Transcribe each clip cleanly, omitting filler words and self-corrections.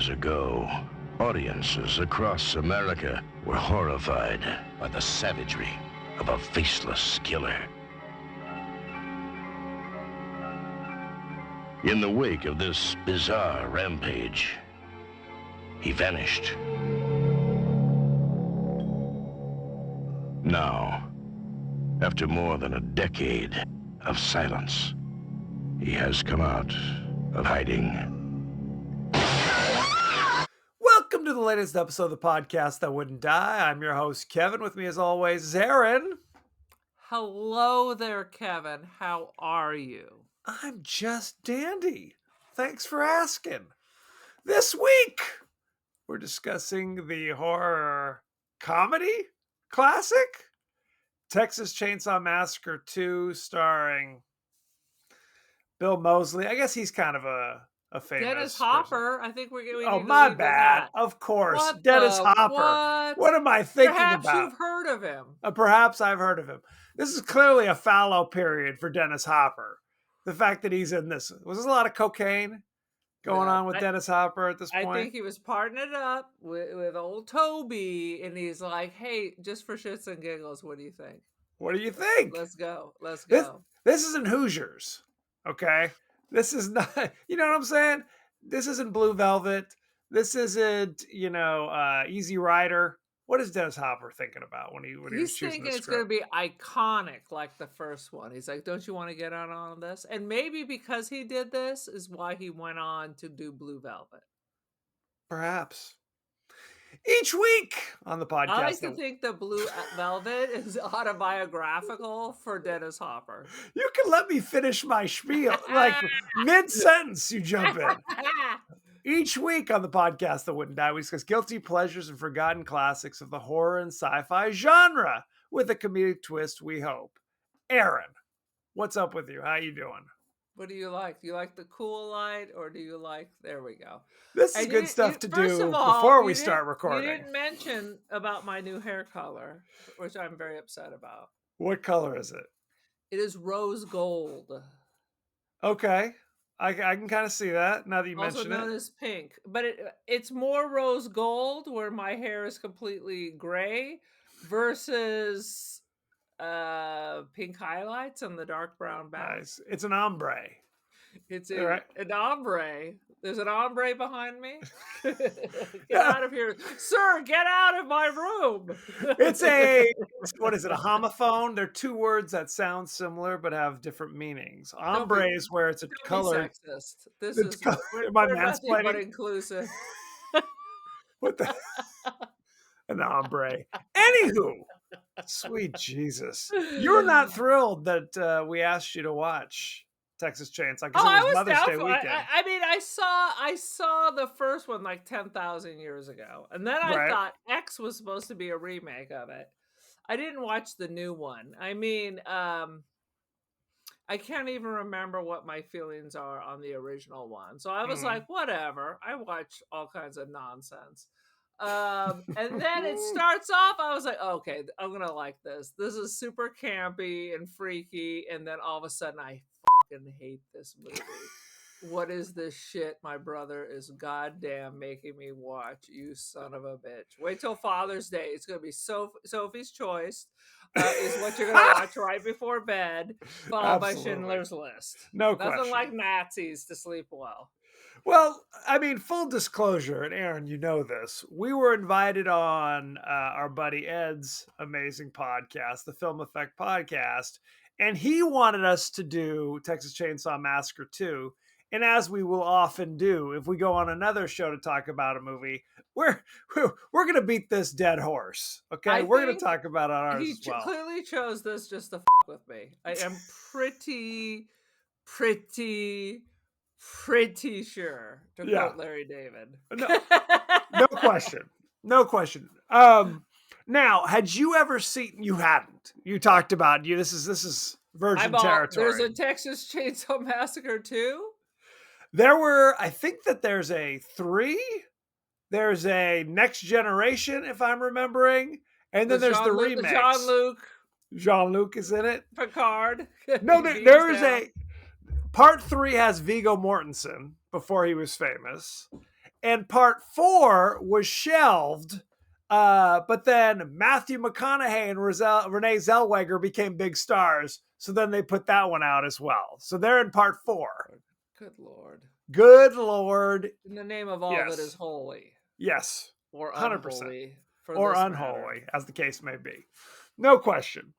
years ago, audiences across America were horrified by the savagery of a faceless killer. In the wake of this bizarre rampage, he vanished. Now, after more than a decade of silence, he has come out of hiding. Welcome to the latest episode of the podcast that wouldn't die. I'm your host, Kevin. With me, as always, is Aaron. Hello there, Kevin. How are you? I'm just dandy. Thanks for asking. This week, we're discussing the horror comedy classic, Texas Chainsaw Massacre 2, starring Bill Moseley. I guess he's kind of a famous Dennis person. Hopper. I think we need Oh, to my leave bad. With that. Of course. What Dennis the Hopper. What am I thinking Perhaps about? you've heard of him. Perhaps I've heard of him. This is clearly a fallow period for Dennis Hopper. The fact that he's in this. Was there a lot of cocaine going on with Dennis Hopper at this point? I think he was parting it up with old Toby, and he's like, hey, just for shits and giggles, what do you think? What do you think? Let's go. This isn't Hoosiers, okay? This is not, you know what I'm saying? This isn't Blue Velvet. This isn't, Easy Rider. What is Dennis Hopper thinking about when he was choosing the script? He's thinking it's going to be iconic like the first one. He's like, don't you want to get on this? And maybe because he did this is why he went on to do Blue Velvet. Perhaps. Each week on the podcast. I like to think the Blue Velvet is autobiographical for Dennis Hopper. You can let me finish my spiel. Like mid-sentence, you jump in. Each week on the podcast that wouldn't die, we discuss guilty pleasures and forgotten classics of the horror and sci-fi genre with a comedic twist, we hope. Aaron, what's up with you? How you doing? What do you like? Do you like the cool light, or do you like... There we go. This is good stuff to do before we start recording. You didn't mention about my new hair color, which I'm very upset about. What color is it? It is rose gold. Okay. I can kind of see that now that you mention it. Also known as pink. But it's more rose gold, where my hair is completely gray, versus... pink highlights on the dark brown back. Nice. It's an ombre. It's an ombre. There's an ombre behind me. Get out of here, sir! Get out of my room. It's what is it? A homophone? They're two words that sound similar but have different meanings. Ombre is where it's a color. Sexist. This is my mansplaining, but inclusive. What the? An ombre. Anywho. Sweet Jesus. You're not thrilled that we asked you to watch Texas Chainsaw because it was Mother's Day weekend. I mean, I saw the first one like 10,000 years ago. And then I thought X was supposed to be a remake of it. I didn't watch the new one. I mean, I can't even remember what my feelings are on the original one. So I was like, whatever. I watch all kinds of nonsense. And then it starts off, I was like, okay, I'm gonna like this. This is super campy and freaky, and then all of a sudden I fucking hate this movie. What is this shit my brother is goddamn making me watch, you son of a bitch. Wait till Father's Day. It's gonna be Sophie's Choice is what you're gonna watch right before bed, followed by Schindler's List. No question. Nothing like Nazis to sleep well. Well, I mean, full disclosure, and Aaron, you know this. We were invited on our buddy Ed's amazing podcast, the Film Effect Podcast, and he wanted us to do Texas Chainsaw Massacre 2. And as we will often do, if we go on another show to talk about a movie, we're going to beat this dead horse. Okay, we're going to talk about ours as well. He clearly chose this just to with me. I am pretty sure, to quote Larry David. No question. No question. Now, had you ever seen? You hadn't. You talked about you. This is virgin territory. There's a Texas Chainsaw Massacre 2. There were. I think that there's a 3. There's a Next Generation, if I'm remembering, and then there's the remake. Jean-Luc is in it. Picard. No, there is a. Part 3 has Viggo Mortensen before he was famous. And part 4 was shelved. But then Matthew McConaughey and Renee Zellweger became big stars. So then they put that one out as well. So they're in part 4. Good Lord. Good Lord. In the name of all that is holy. Yes. Or 100%. unholy. Or unholy, as the case may be. No question.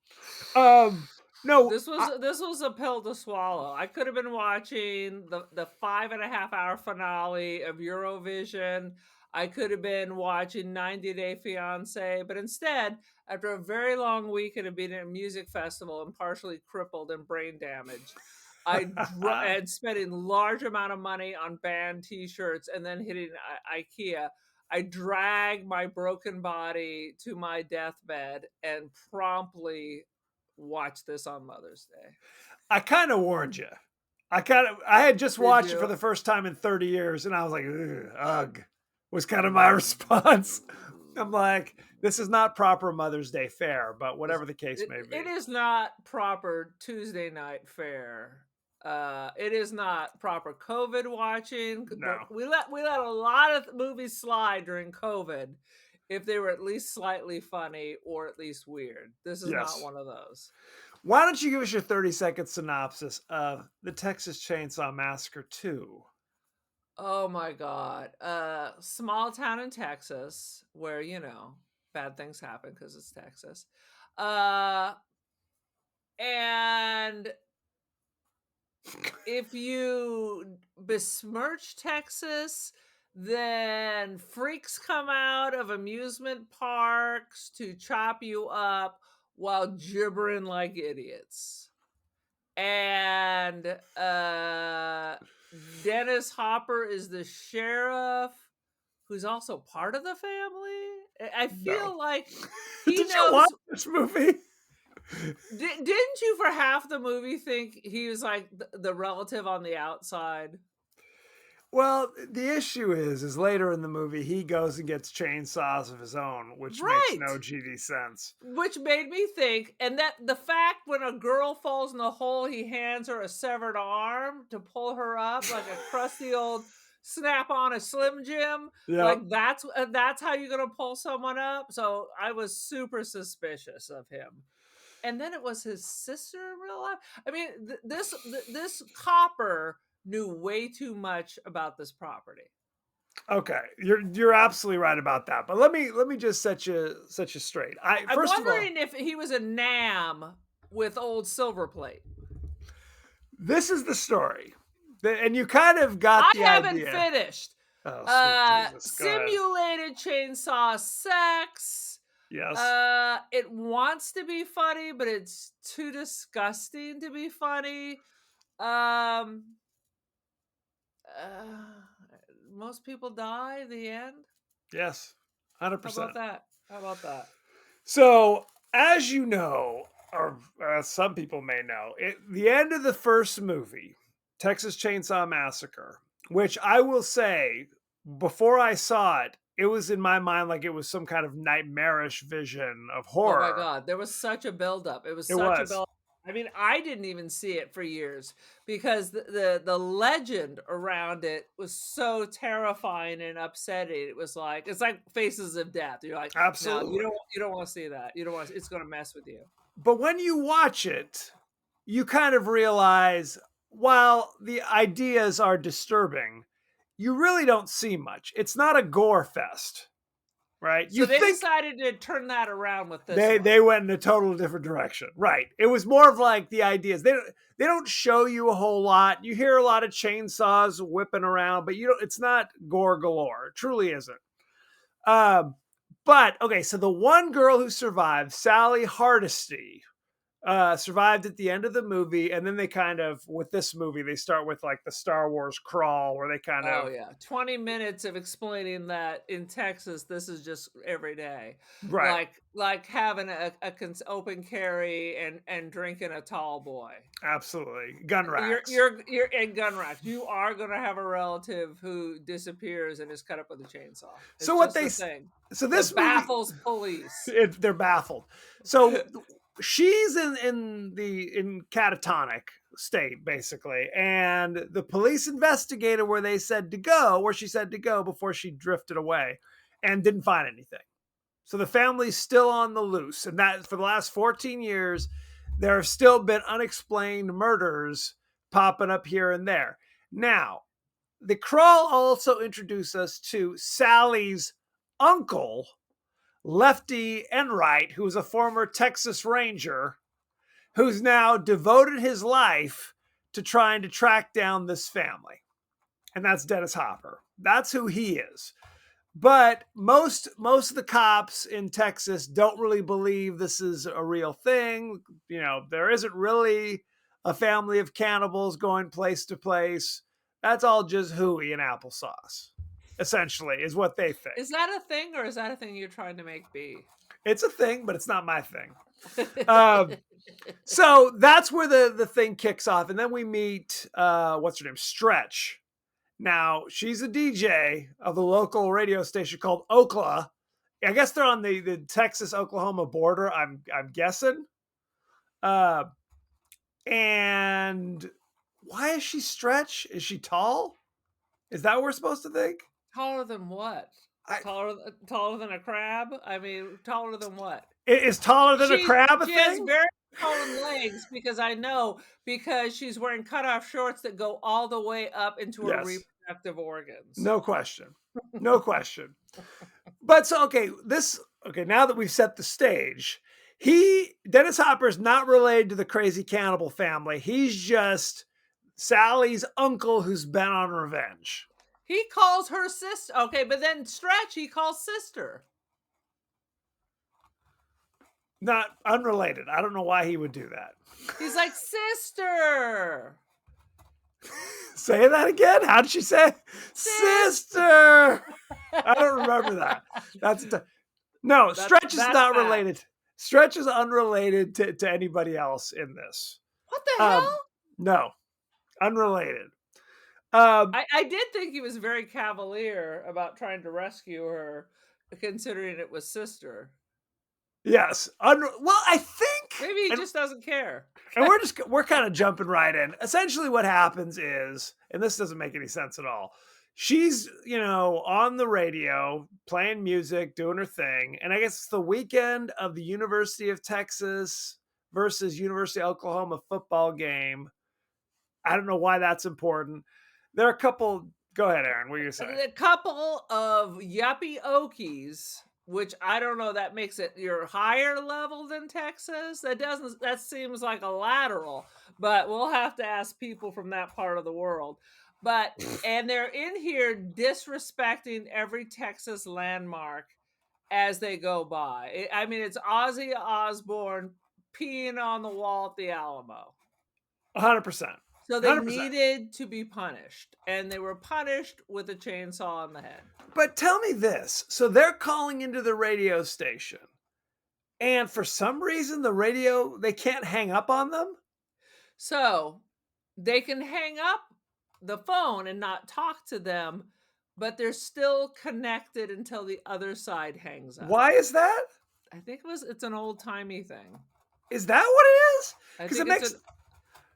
No, this was a pill to swallow. I could have been watching the 5.5-hour finale of Eurovision. I could have been watching 90 Day Fiance, but instead, after a very long weekend of being at a music festival and partially crippled and brain damaged, and spending large amount of money on band T-shirts and then hitting IKEA. I dragged my broken body to my deathbed and promptly watched this on Mother's Day. I kind of warned you. I had just watched it for the first time in 30 years, and I was like, ugh, was kind of my response. I'm like, this is not proper Mother's Day fare, but whatever the case may be. It is not proper Tuesday night fare. It is not proper COVID watching. No. We let a lot of movies slide during COVID if they were at least slightly funny or at least weird. This is not one of those. Why don't you give us your 30-second synopsis of the Texas Chainsaw Massacre 2? Oh my God. Small town in Texas where, bad things happen because it's Texas. And if you besmirch Texas, then freaks come out of amusement parks to chop you up while gibbering like idiots. And Dennis Hopper is the sheriff who's also part of the family. I feel like he Did knows. You watch this movie? Didn't you for half the movie think he was like the relative on the outside? Well, the issue is later in the movie, he goes and gets chainsaws of his own, which makes no GD sense. Which made me think, and that the fact when a girl falls in the hole, he hands her a severed arm to pull her up like a crusty old snap on a Slim Jim. Yep. Like that's how you're going to pull someone up. So I was super suspicious of him. And then it was his sister in real life. I mean, this copper knew way too much about this property. Okay, you're absolutely right about that. But let me just set you straight. I'm wondering if he was a nam with old silver plate. This is the story, and you kind of got the idea. I haven't finished. Oh, sweet Jesus. Simulated chainsaw sex. Yes. It wants to be funny, but it's too disgusting to be funny. Most people die at the end. Yes, 100%. How about that? So, as you know, or as some people may know, the end of the first movie, Texas Chainsaw Massacre, which I will say, before I saw it, it was in my mind like it was some kind of nightmarish vision of horror. Oh my God, there was such a buildup. It was such a buildup. I mean, I didn't even see it for years because the legend around it was so terrifying and upsetting. It's like Faces of Death. You're like, absolutely, no, you don't want to see that. You don't want. It's going to mess with you. But when you watch it, you kind of realize, while the ideas are disturbing, you really don't see much. It's not a gore fest. Right. So they decided to turn that around with this. They went in a total different direction. Right. It was more of like the ideas. They don't show you a whole lot. You hear a lot of chainsaws whipping around, but it's not gore galore. It truly isn't. But okay, so the one girl who survived, Sally Hardesty, survived at the end of the movie, and then they kind of, with this movie, they start with like the Star Wars crawl, where they kind of 20 minutes of explaining that in Texas this is just every day, right? Like having a open carry and drinking a tall boy. Absolutely, gun racks. You're in gun racks. You are gonna have a relative who disappears and is cut up with a chainsaw. It's so what this baffles police. They're baffled. So. She's in catatonic state, basically. And the police investigated where she said to go before she drifted away, and didn't find anything. So the family's still on the loose. And that for the last 14 years, there have still been unexplained murders popping up here and there. Now, the crawl also introduced us to Sally's uncle, Lefty Enright, who was a former Texas Ranger, who's now devoted his life to trying to track down this family. And that's Dennis Hopper. That's who he is. But most of the cops in Texas don't really believe this is a real thing. You know, there isn't really a family of cannibals going place to place. That's all just hooey and applesauce, essentially, is what they think. Is that a thing, or is that a thing you're trying to make be? It's a thing, but it's not my thing. So that's where the thing kicks off. And then we meet, what's her name? Stretch. Now, she's a DJ of the local radio station called Okla. I guess they're on the Texas-Oklahoma border, I'm guessing. And why is she Stretch? Is she tall? Is that what we're supposed to think? Taller than what? Taller than a crab? I mean, taller than what? Is taller than a crab a thing? She has very tall legs, because she's wearing cutoff shorts that go all the way up into her reproductive organs. No question. No question. But so, now that we've set the stage, Dennis Hopper's not related to the crazy cannibal family. He's just Sally's uncle who's bent on revenge. He calls her sister. Okay, but then Stretch, he calls sister. Not unrelated. I don't know why he would do that. He's like, sister. Say that again? How did she say? Sister. I don't remember that. Stretch is not related. Stretch is unrelated to anybody else in this. What the hell? No, unrelated. I did think he was very cavalier about trying to rescue her, considering it was sister. Yes. Well, I think maybe he just doesn't care. And we're kind of jumping right in. Essentially what happens is, and this doesn't make any sense at all, she's, on the radio playing music, doing her thing. And I guess it's the weekend of the University of Texas versus University of Oklahoma football game. I don't know why that's important. There are a couple. Go ahead, Aaron. What are you saying? A couple of yuppie Okies, which I don't know. That makes it your higher level than Texas. That seems like a lateral, but we'll have to ask people from that part of the world. And they're in here disrespecting every Texas landmark as they go by. It's Ozzy Osbourne peeing on the wall at the Alamo. 100%. So they 100%. Needed to be punished, and they were punished with a chainsaw on the head. But tell me this. So they're calling into the radio station, and for some reason they can't hang up on them? So they can hang up the phone and not talk to them, but they're still connected until the other side hangs up. Why is that? I think it's an old-timey thing. Is that what it is? Because it makes...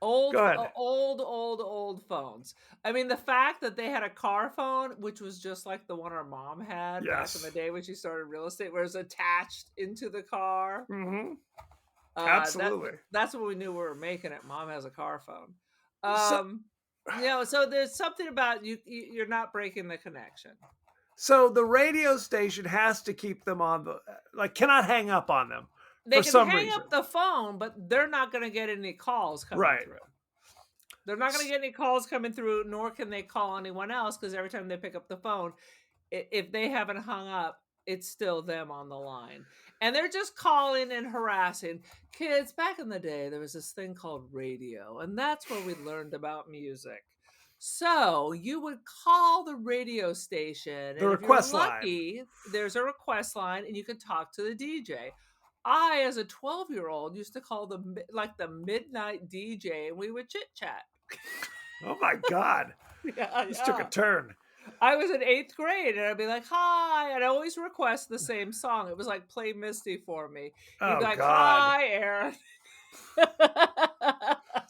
Old phones. The fact that they had a car phone, which was just like the one our mom had back in the day when she started real estate, where it was attached into the car. Mm-hmm. Absolutely. That's what we knew we were making it. Mom has a car phone. So there's something about you're not breaking the connection. So the radio station has to keep them on cannot hang up on them. They can hang up the phone, but they're not going to get any calls coming through. They're not going to get any calls coming through, nor can they call anyone else, because every time they pick up the phone, if they haven't hung up, it's still them on the line. And they're just calling and harassing. Kids, back in the day, there was this thing called radio, and that's where we learned about music. So you would call the radio station. The request line. There's a request line, and you could talk to the DJ. I, as a 12-year-old, used to call the midnight DJ, and we would chit-chat. Oh, my God. This took a turn. I was in 8th grade, and I'd be like, hi, and I always request the same song. It was like, play Misty for me. You'd be like, God. hi, Aaron.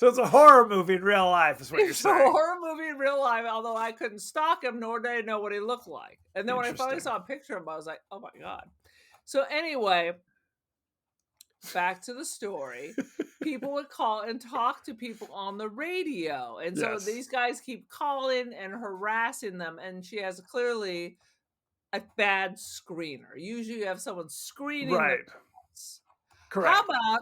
So it's a horror movie in real life, is what you're saying. It's a horror movie in real life, although I couldn't stalk him, nor did I know what he looked like. And then when I finally saw a picture of him, I was like, oh my God. So anyway, back to the story. People would call and talk to people on the radio. And so these guys keep calling and harassing them. And she has clearly a bad screener. Usually you have someone screening the calls. Correct. How about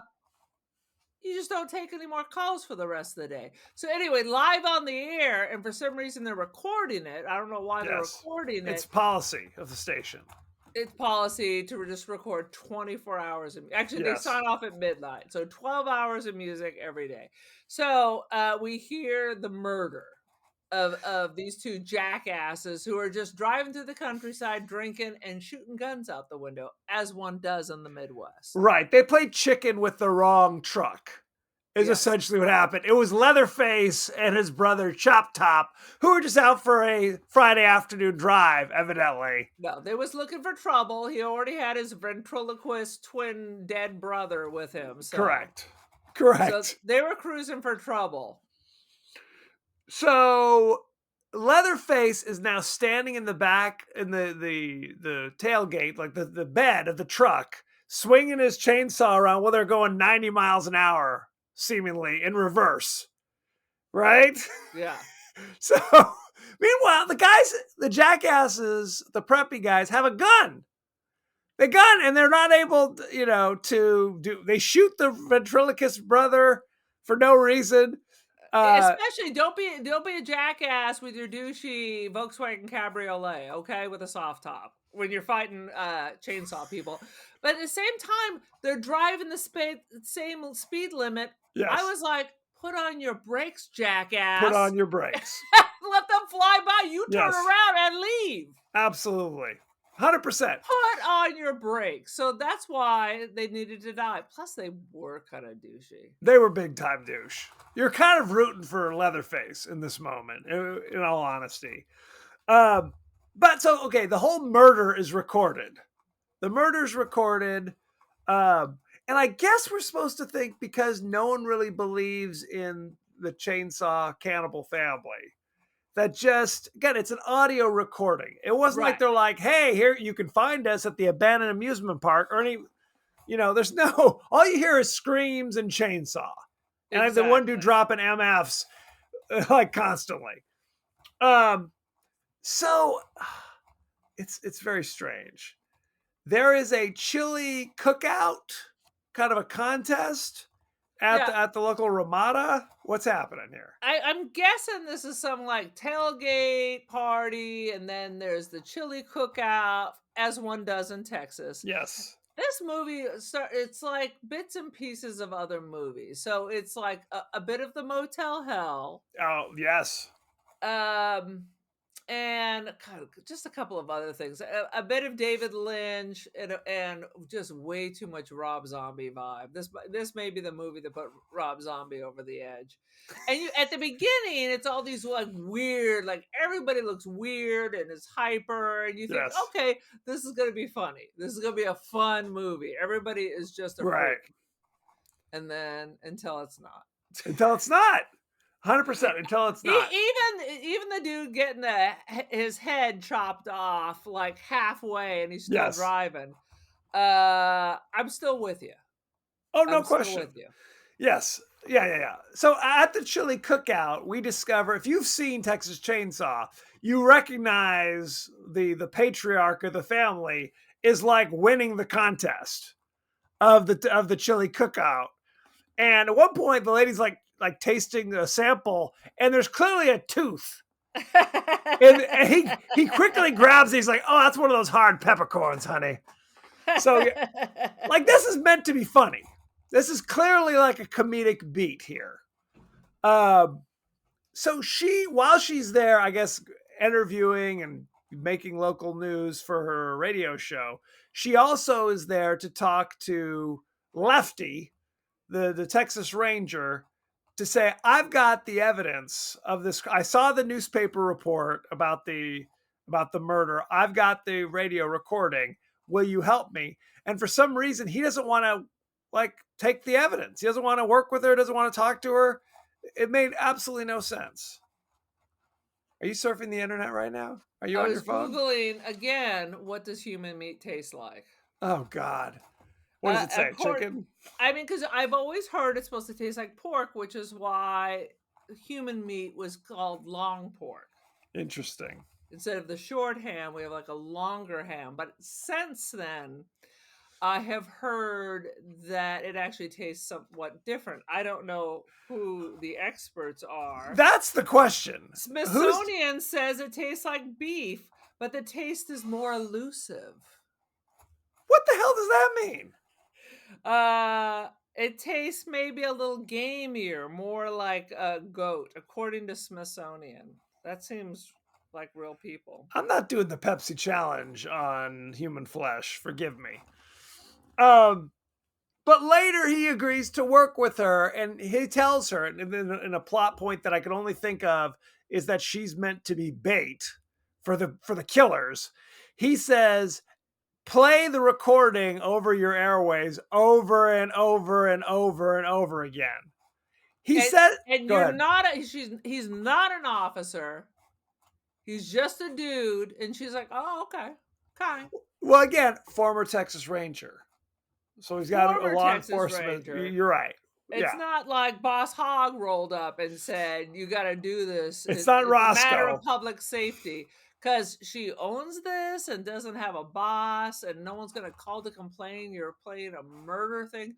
you just don't take any more calls for the rest of the day? So anyway, live on the air, and for some reason they're recording it. I don't know why they're recording it. It's policy of the station. It's policy to just record 24 hours. Actually, they sign off at midnight. So 12 hours of music every day. So we hear the murder of these two jackasses who are just driving through the countryside, drinking and shooting guns out the window, as one does in the Midwest. Right. They played chicken with the wrong truck. Is essentially what happened. It was Leatherface and his brother Chop Top, who were just out for a Friday afternoon drive, evidently. No, they was looking for trouble. He already had his ventriloquist twin dead brother with him. So. Correct. So they were cruising for trouble. So Leatherface is now standing in the back in the tailgate, like the bed of the truck, swinging his chainsaw around while they're going 90 miles an hour. Seemingly in reverse, right? Yeah. So, meanwhile, the jackasses, the preppy guys have a gun. And they're not able, to do. They shoot the ventriloquist brother for no reason. Especially, don't be a jackass with your douchey Volkswagen Cabriolet, okay, with a soft top when you're fighting chainsaw people. But at the same time, they're driving the same speed limit. Yes. I was like, put on your brakes, jackass. Put on your brakes. Let them fly by. You turn around and leave. Absolutely. 100%. Put on your brakes. So that's why they needed to die. Plus, they were kind of douchey. They were big time douche. You're kind of rooting for Leatherface in this moment, in all honesty. The whole murder is recorded. The murder's recorded. And I guess we're supposed to think, because no one really believes in the chainsaw cannibal family, that it's an audio recording. It wasn't like they're like, hey, here, you can find us at the abandoned amusement park, or any, there's no, all you hear is screams and chainsaw. And I have the one dude dropping MFs like constantly. So it's very strange. There is a chili cookout, kind of a contest at the local Ramada. What's happening here? I'm guessing this is some like tailgate party, and then there's the chili cookout, as one does in Texas. Yes. This movie, it's like bits and pieces of other movies. So it's like a bit of the Motel Hell. Oh, yes. And just a couple of other things. A bit of David Lynch and just way too much Rob Zombie vibe. This may be the movie that put Rob Zombie over the edge. And at the beginning, it's all these like weird, like everybody looks weird and is hyper, and you think, okay, this is gonna be funny. This is gonna be a fun movie. Everybody is just a freak. And then until it's not. Until it's not. 100% until it's not. Even the dude getting his head chopped off like halfway, and he's still driving. I'm still with you. Oh, no question. Still with you. Yes. Yeah. So at the chili cookout, we discover, if you've seen Texas Chainsaw, you recognize the patriarch of the family is like winning the contest of the chili cookout. And at one point, the lady's like tasting a sample, and there's clearly a tooth. and he quickly grabs it. He's like, oh, that's one of those hard peppercorns, honey. So like, this is meant to be funny. This is clearly like a comedic beat here. So while she's there, I guess, interviewing and making local news for her radio show, she also is there to talk to Lefty, the Texas Ranger, to say, I've got the evidence of this. I saw the newspaper report about the murder. I've got the radio recording. Will you help me? And for some reason, he doesn't want to take the evidence. He doesn't want to work with her. Doesn't want to talk to her. It made absolutely no sense. Are you surfing the internet right now? Are you I on your was phone? Googling again, what does human meat taste like? Oh God. What does it say? Accord Chicken? I mean, because I've always heard it's supposed to taste like pork, which is why human meat was called long pork. Interesting. Instead of the short ham, we have like a longer ham. But since then, I have heard that it actually tastes somewhat different. I don't know who the experts are. That's the question. Who's Smithsonian says it tastes like beef, but the taste is more elusive. What the hell does that mean? It tastes maybe a little gamier, more like a goat, according to Smithsonian. That seems like real people. I'm not doing the Pepsi challenge on human flesh. Forgive me. But later he agrees to work with her, and he tells her, and in a plot point that I can only think of is that she's meant to be bait for the killers. He says, play the recording over your airways over and over and over and over again. He said, and go you're ahead. not he's not an officer. He's just a dude, and she's like, "Oh, okay, kind." Well, again, former Texas Ranger, so he's got a Former law Texas enforcement. Ranger. You're right. It's Yeah, not like Boss Hogg rolled up and said, "You got to do this. it's not It's a matter of Roscoe. public safety." Because she owns this and doesn't have a boss, and no one's going to call to complain. You're playing a murder thing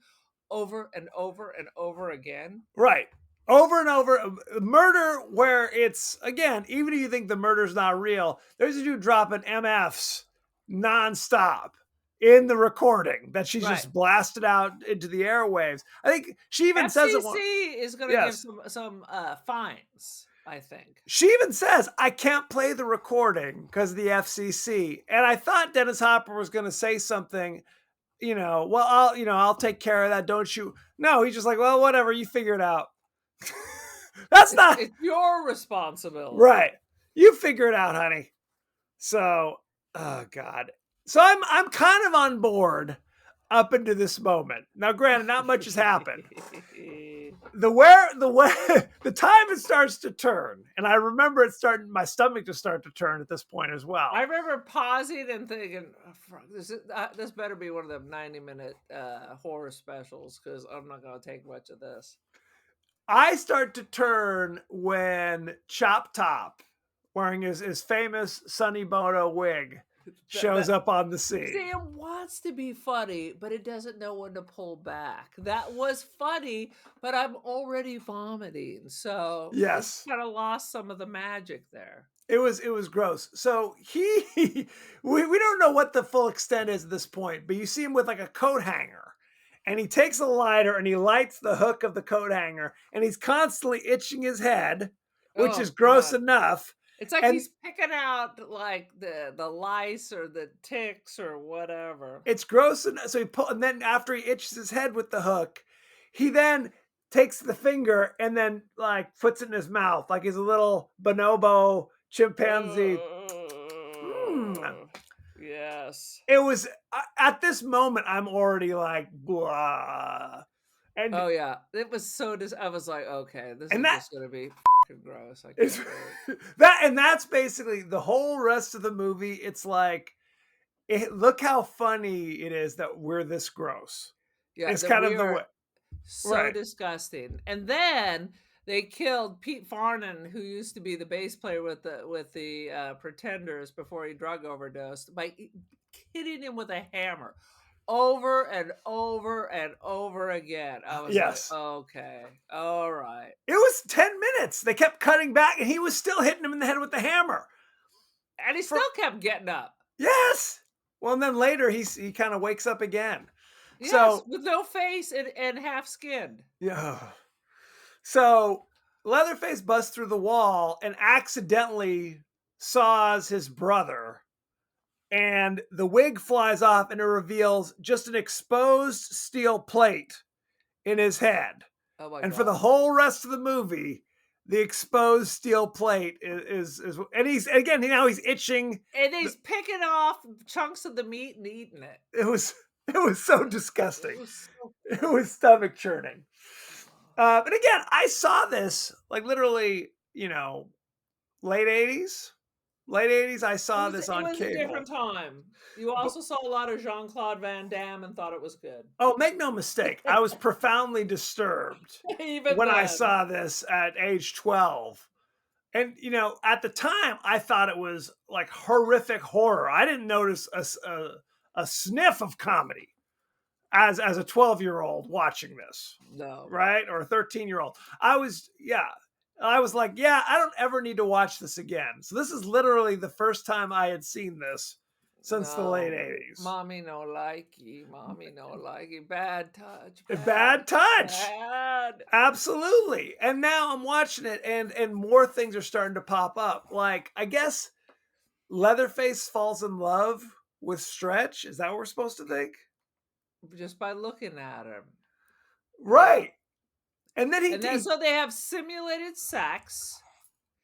over and over and over again. Right. Over and over. Murder where it's, again, even if you think the murder's not real, there's a dude dropping MFs nonstop in the recording that she's Right. just blasted out into the airwaves. I think she even says it. FCC is going to Yes. give some fines, I think. She even says, I can't play the recording because of the FCC. And I thought Dennis Hopper was going to say something, well, I'll take care of that. Don't you? No, he's just like, well, whatever. You figure it out. That's not. It's your responsibility. Right. You figure it out, honey. So, oh God. So I'm kind of on board up into this moment. Now, granted, not much has happened. The time it starts to turn, and I remember my stomach to start to turn at this point as well. I remember pausing and thinking, this better be one of them 90-minute horror specials, because I'm not going to take much of this. I start to turn when Chop Top, wearing his famous Sonny Bono wig, shows up on the scene. See, it wants to be funny, but it doesn't know when to pull back. That was funny, but I'm already vomiting, so yes, kind of lost some of the magic there. It was gross. So we don't know what the full extent is at this point, but you see him with like a coat hanger, and he takes a lighter and he lights the hook of the coat hanger, and he's constantly itching his head, which is gross enough. It's like he's picking out like the lice or the ticks or whatever. It's gross enough. So and then after he itches his head with the hook, he then takes the finger and then like puts it in his mouth like he's a little bonobo chimpanzee. Yes. It was at this moment I'm already like blah. And oh yeah, it was so. I was like, okay, this is just gonna be gross. I can't that's basically the whole rest of the movie. It's like, look how funny it is that we're this gross. Yeah, it's kind of the way. So disgusting. And then they killed Pete Farnan, who used to be the bass player with the Pretenders before he drug overdosed, by hitting him with a hammer over and over and over again. I was like, okay, all right. It was 10 minutes. They kept cutting back, and he was still hitting him in the head with the hammer. And he still kept getting up. Yes. Well, and then later he kind of wakes up again. Yes, so with no face and half skinned. Yeah. So Leatherface busts through the wall and accidentally saws his brother. And the wig flies off and it reveals just an exposed steel plate in his head. Oh my and God. For the whole rest of the movie, the exposed steel plate is and he's itching. And he's picking off chunks of the meat and eating it. It was so disgusting. It was stomach churning. But again, I saw this like literally, late 80s. Late 80s, I saw this It on was a cable. different time. You But, also saw a lot of Jean-Claude Van Damme and thought it was good. oh, make no mistake, I was profoundly disturbed Even when I then. saw this at age 12. And, at the time, I thought it was like horrific horror. I didn't notice a sniff of comedy as a 12-year-old watching this, No. right? Or a 13-year-old. I was like, yeah, I don't ever need to watch this again. So this is literally the first time I had seen this since the late No. 80s. Mommy no likey. Mommy no likey. Bad touch. Bad touch. Bad. Absolutely. And now I'm watching it and more things are starting to pop up. Like, I guess Leatherface falls in love with Stretch. Is that what we're supposed to think? Just by looking at him. Right. And then so they have simulated sex.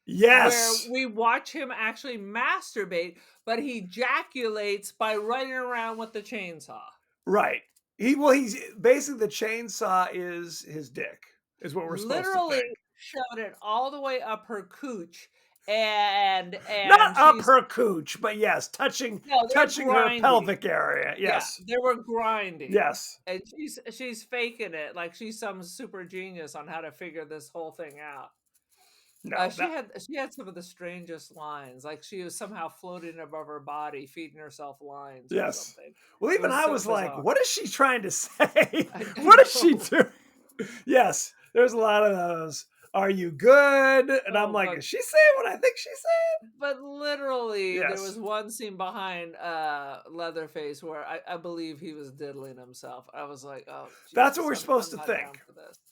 Yes. Where we watch him actually masturbate, but he ejaculates by running around with the chainsaw. Right. He's basically, the chainsaw is his dick, is what we're supposed to think. Literally shoved it all the way up her cooch. And not up her cooch, but yes, touching her pelvic area. Yes, yeah, they were grinding. Yes, and she's faking it like she's some super genius on how to figure this whole thing out. No, she had some of the strangest lines. Like she was somehow floating above her body, feeding herself lines. Yes. Or something. Well, even I was like, "What is she trying to say? What is she doing?" Yes, there's a lot of those. Are you good? And I'm like, is she saying what I think she's saying? But literally, there was one scene behind Leatherface where I believe he was diddling himself. I was like, oh, Jesus, that's what we're supposed to think.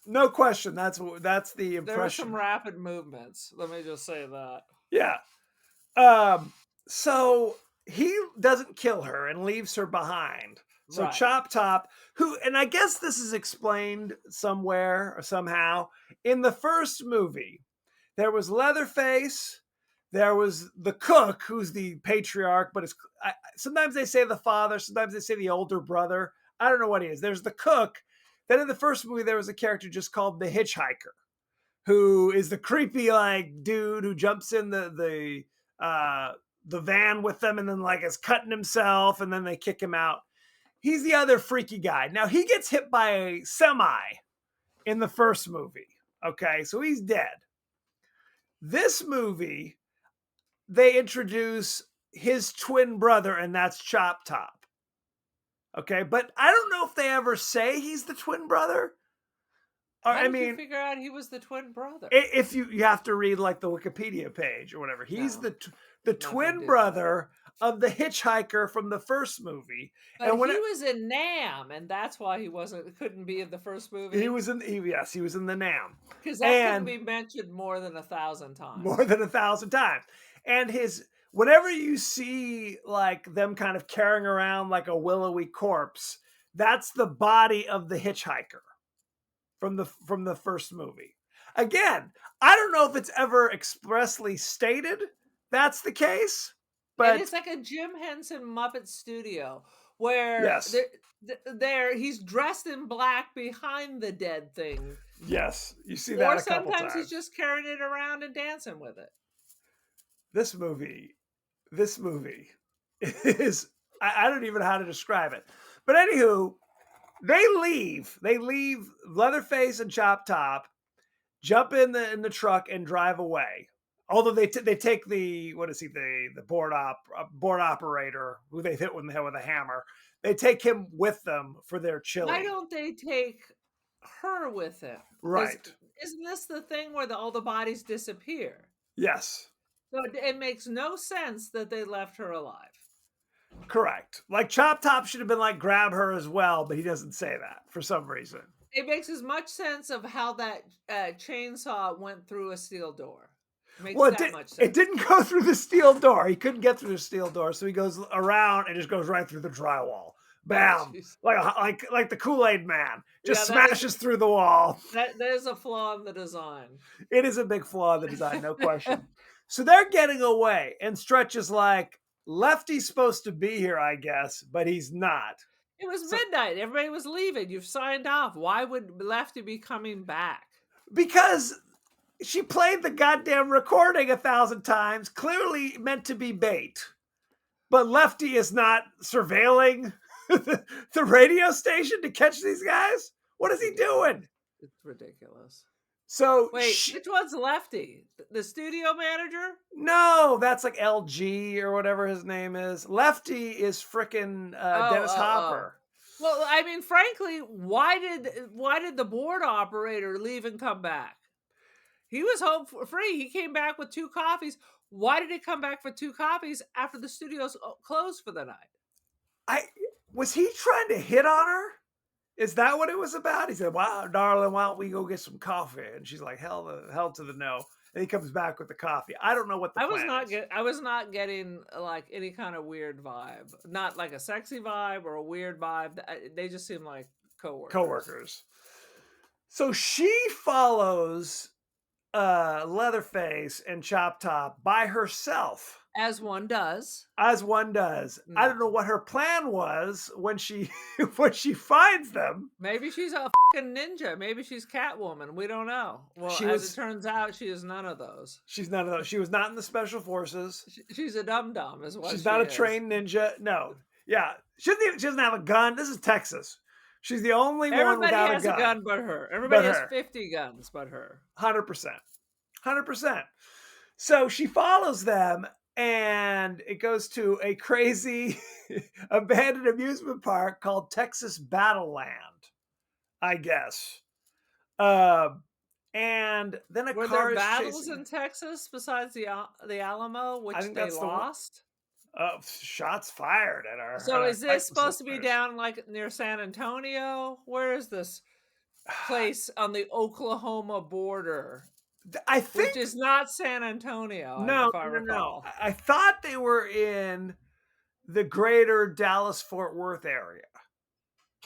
No question. That's the impression. There were some rapid movements. Let me just say that. Yeah. So he doesn't kill her and leaves her behind. So right. Chop Top, and I guess this is explained somewhere or somehow. In the first movie, there was Leatherface, there was the cook, who's the patriarch, but sometimes they say the father, sometimes they say the older brother. I don't know what he is. There's the cook. Then in the first movie, there was a character just called the hitchhiker, who is the creepy dude who jumps in the van with them and then is cutting himself and then they kick him out. He's the other freaky guy. Now, he gets hit by a semi in the first movie. Okay, so he's dead. This movie, they introduce his twin brother, and that's Chop Top. Okay, but I don't know if they ever say he's the twin brother. How did you figure out he was the twin brother? If you have to read the Wikipedia page or whatever. He's the twin brother of the hitchhiker from the first movie. But and he was in Nam, and that's why he couldn't be in the first movie. He was in the Nam. Because that couldn't be mentioned more than 1,000 times. More than 1,000 times. And whenever you see them kind of carrying around like a willowy corpse, that's the body of the hitchhiker from the first movie. Again, I don't know if it's ever expressly stated that's the case. But it's like a Jim Henson Muppet Studio where he's dressed in black behind the dead thing. Yes, you see that a couple times. Or sometimes he's just carrying it around and dancing with it. This movie is, I don't even know how to describe it. But anywho, they leave Leatherface and Chop Top, jump in the truck and drive away. Although they take the board operator who they've hit with a hammer. They take him with them for their chili. Why don't they take her with him? Right. Isn't this the thing where all the bodies disappear? Yes. So it makes no sense that they left her alive. Correct. Chop Top should have been grab her as well, but he doesn't say that for some reason. It makes as much sense of how that chainsaw went through a steel door. It didn't go through the steel door. He couldn't get through the steel door, so he goes around and just goes right through the drywall. Bam! Like the Kool-Aid Man. Just smashes through the wall. That is a flaw in the design. It is a big flaw in the design, no question. So they're getting away, and Stretch is like, Lefty's supposed to be here, I guess, but he's not. It was midnight. Everybody was leaving. You've signed off. Why would Lefty be coming back? Because she played the goddamn recording 1,000 times, clearly meant to be bait. But Lefty is not surveilling the radio station to catch these guys. What is he doing? It's ridiculous. So wait, which one's Lefty? The studio manager? No, that's like LG or whatever his name is. Lefty is frickin' Dennis Hopper. Well, I mean, frankly, why did the board operator leave and come back? He was home for free. He came back with 2 coffees. Why did he come back for 2 coffees after the studio's closed for the night? Was he trying to hit on her? Is that what it was about? He said, "Wow, darling, why don't we go get some coffee?" And she's like, "Hell to the no." And he comes back with the coffee. I don't know what the plan is. I was not getting like any kind of weird vibe. Not like a sexy vibe or a weird vibe. They just seem like coworkers. So she follows Leatherface and Chop Top by herself. As one does. As one does. No. I don't know what her plan was when she finds them. Maybe she's a fucking ninja. Maybe she's Catwoman. We don't know. Well, as it turns out, she is none of those. She's none of those. She was not in the special forces. She's a dum-dum is what she's not a trained ninja. No. Yeah. She doesn't have a gun. This is Texas. She's the only one without a gun. Everybody has a gun but her. Everybody has 50 guns but her. 100%. 100%. So she follows them, and it goes to a crazy abandoned amusement park called Texas Battleland, I guess. And then were there battles in Texas besides the Alamo, which they lost? Shots fired at her. So is this supposed to be down like near San Antonio? Where is this place on the Oklahoma border? I think which is not San Antonio. No, no. I thought they were in the greater Dallas-Fort Worth area,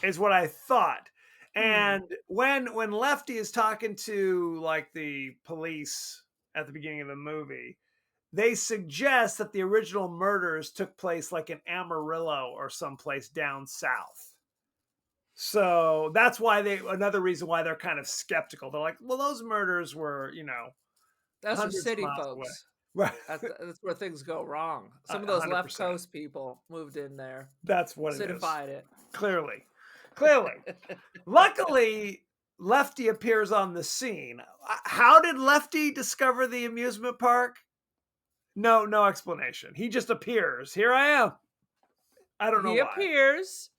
is what I thought. And when Lefty is talking to like the police at the beginning of the movie, they suggest that the original murders took place like in Amarillo or someplace down south. So that's why another reason why they're kind of skeptical. They're like, well, those murders were, that's for city folks. Right. That's where things go wrong. Some of those 100%. Left coast people moved in there. That's what Citified it. Clearly. Luckily, Lefty appears on the scene. How did Lefty discover the amusement park? No explanation. He just appears. Here I am. I don't know why. He appears,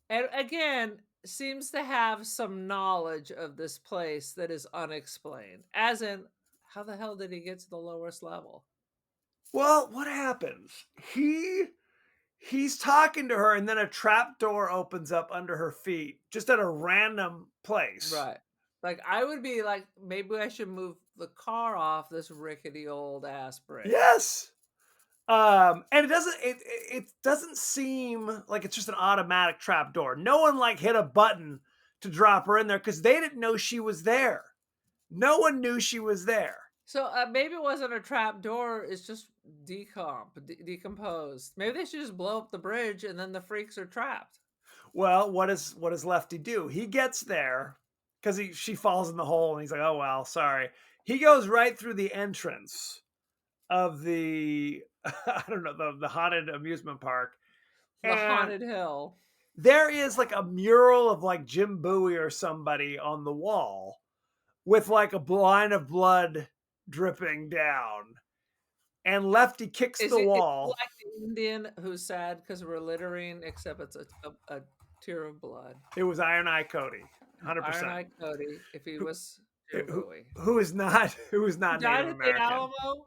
and again, seems to have some knowledge of this place that is unexplained. As in, how the hell did he get to the lowest level? Well, what happens? He's talking to her, and then a trap door opens up under her feet, just at a random place. Right. Like, I would be like, maybe I should move the car off this rickety old ass bridge. Yes. And it doesn't seem like it's just an automatic trap door. No one like hit a button to drop her in there because they didn't know she was there. No one knew she was there. So maybe it wasn't a trap door. It's just decomposed. Maybe they should just blow up the bridge and then the freaks are trapped. Well, what does Lefty do? He gets there because she falls in the hole and he's like, oh, well, sorry. He goes right through the entrance of the, I don't know, the haunted amusement park. The haunted hill. There is like a mural of like Jim Bowie or somebody on the wall with like a line of blood dripping down. And Lefty kicks the wall. Like the Indian who's sad because we're littering, except it's a tear of blood. It was Iron Eye Cody, 100%. Iron Eye Cody, if he was Jim Bowie. Who is not Native American. The Alamo?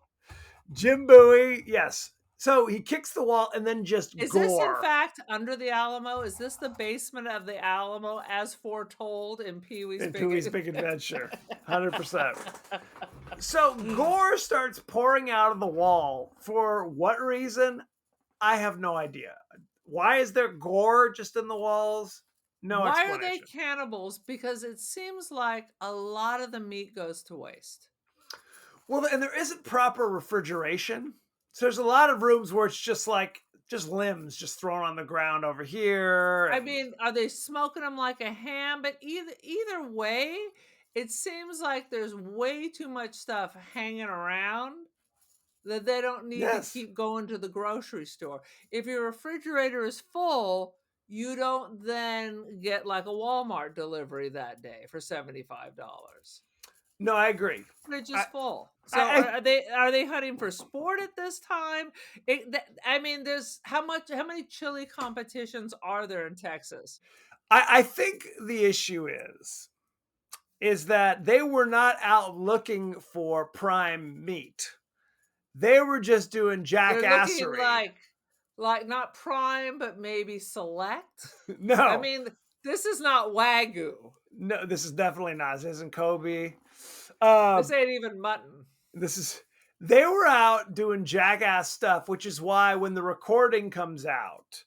Jim Bowie, yes. So he kicks the wall and then just Is this in fact under the Alamo? Is this the basement of the Alamo as foretold in Pee-wee's Big Adventure? 100%. So gore starts pouring out of the wall. For what reason? I have no idea. Why is there gore just in the walls? No explanation. Why are they cannibals? Because it seems like a lot of the meat goes to waste. Well, and there isn't proper refrigeration. So there's a lot of rooms where it's just like just limbs just thrown on the ground over here. I mean, are they smoking them like a ham? But either way, it seems like there's way too much stuff hanging around that they don't need to Yes. keep going to the grocery store. If your refrigerator is full, you don't then get like a Walmart delivery that day for $75. No, I agree. They're just full. So I- are they hunting for sport at this time? I mean, there's how many chili competitions are there in Texas? I think the issue is that they were not out looking for prime meat. They were just doing They're looking jackassery. like not prime, but maybe select. No, I mean, this is not Wagyu. no, this is definitely not. This isn't Kobe. This ain't even mutton. They were out doing jackass stuff, which is why when the recording comes out,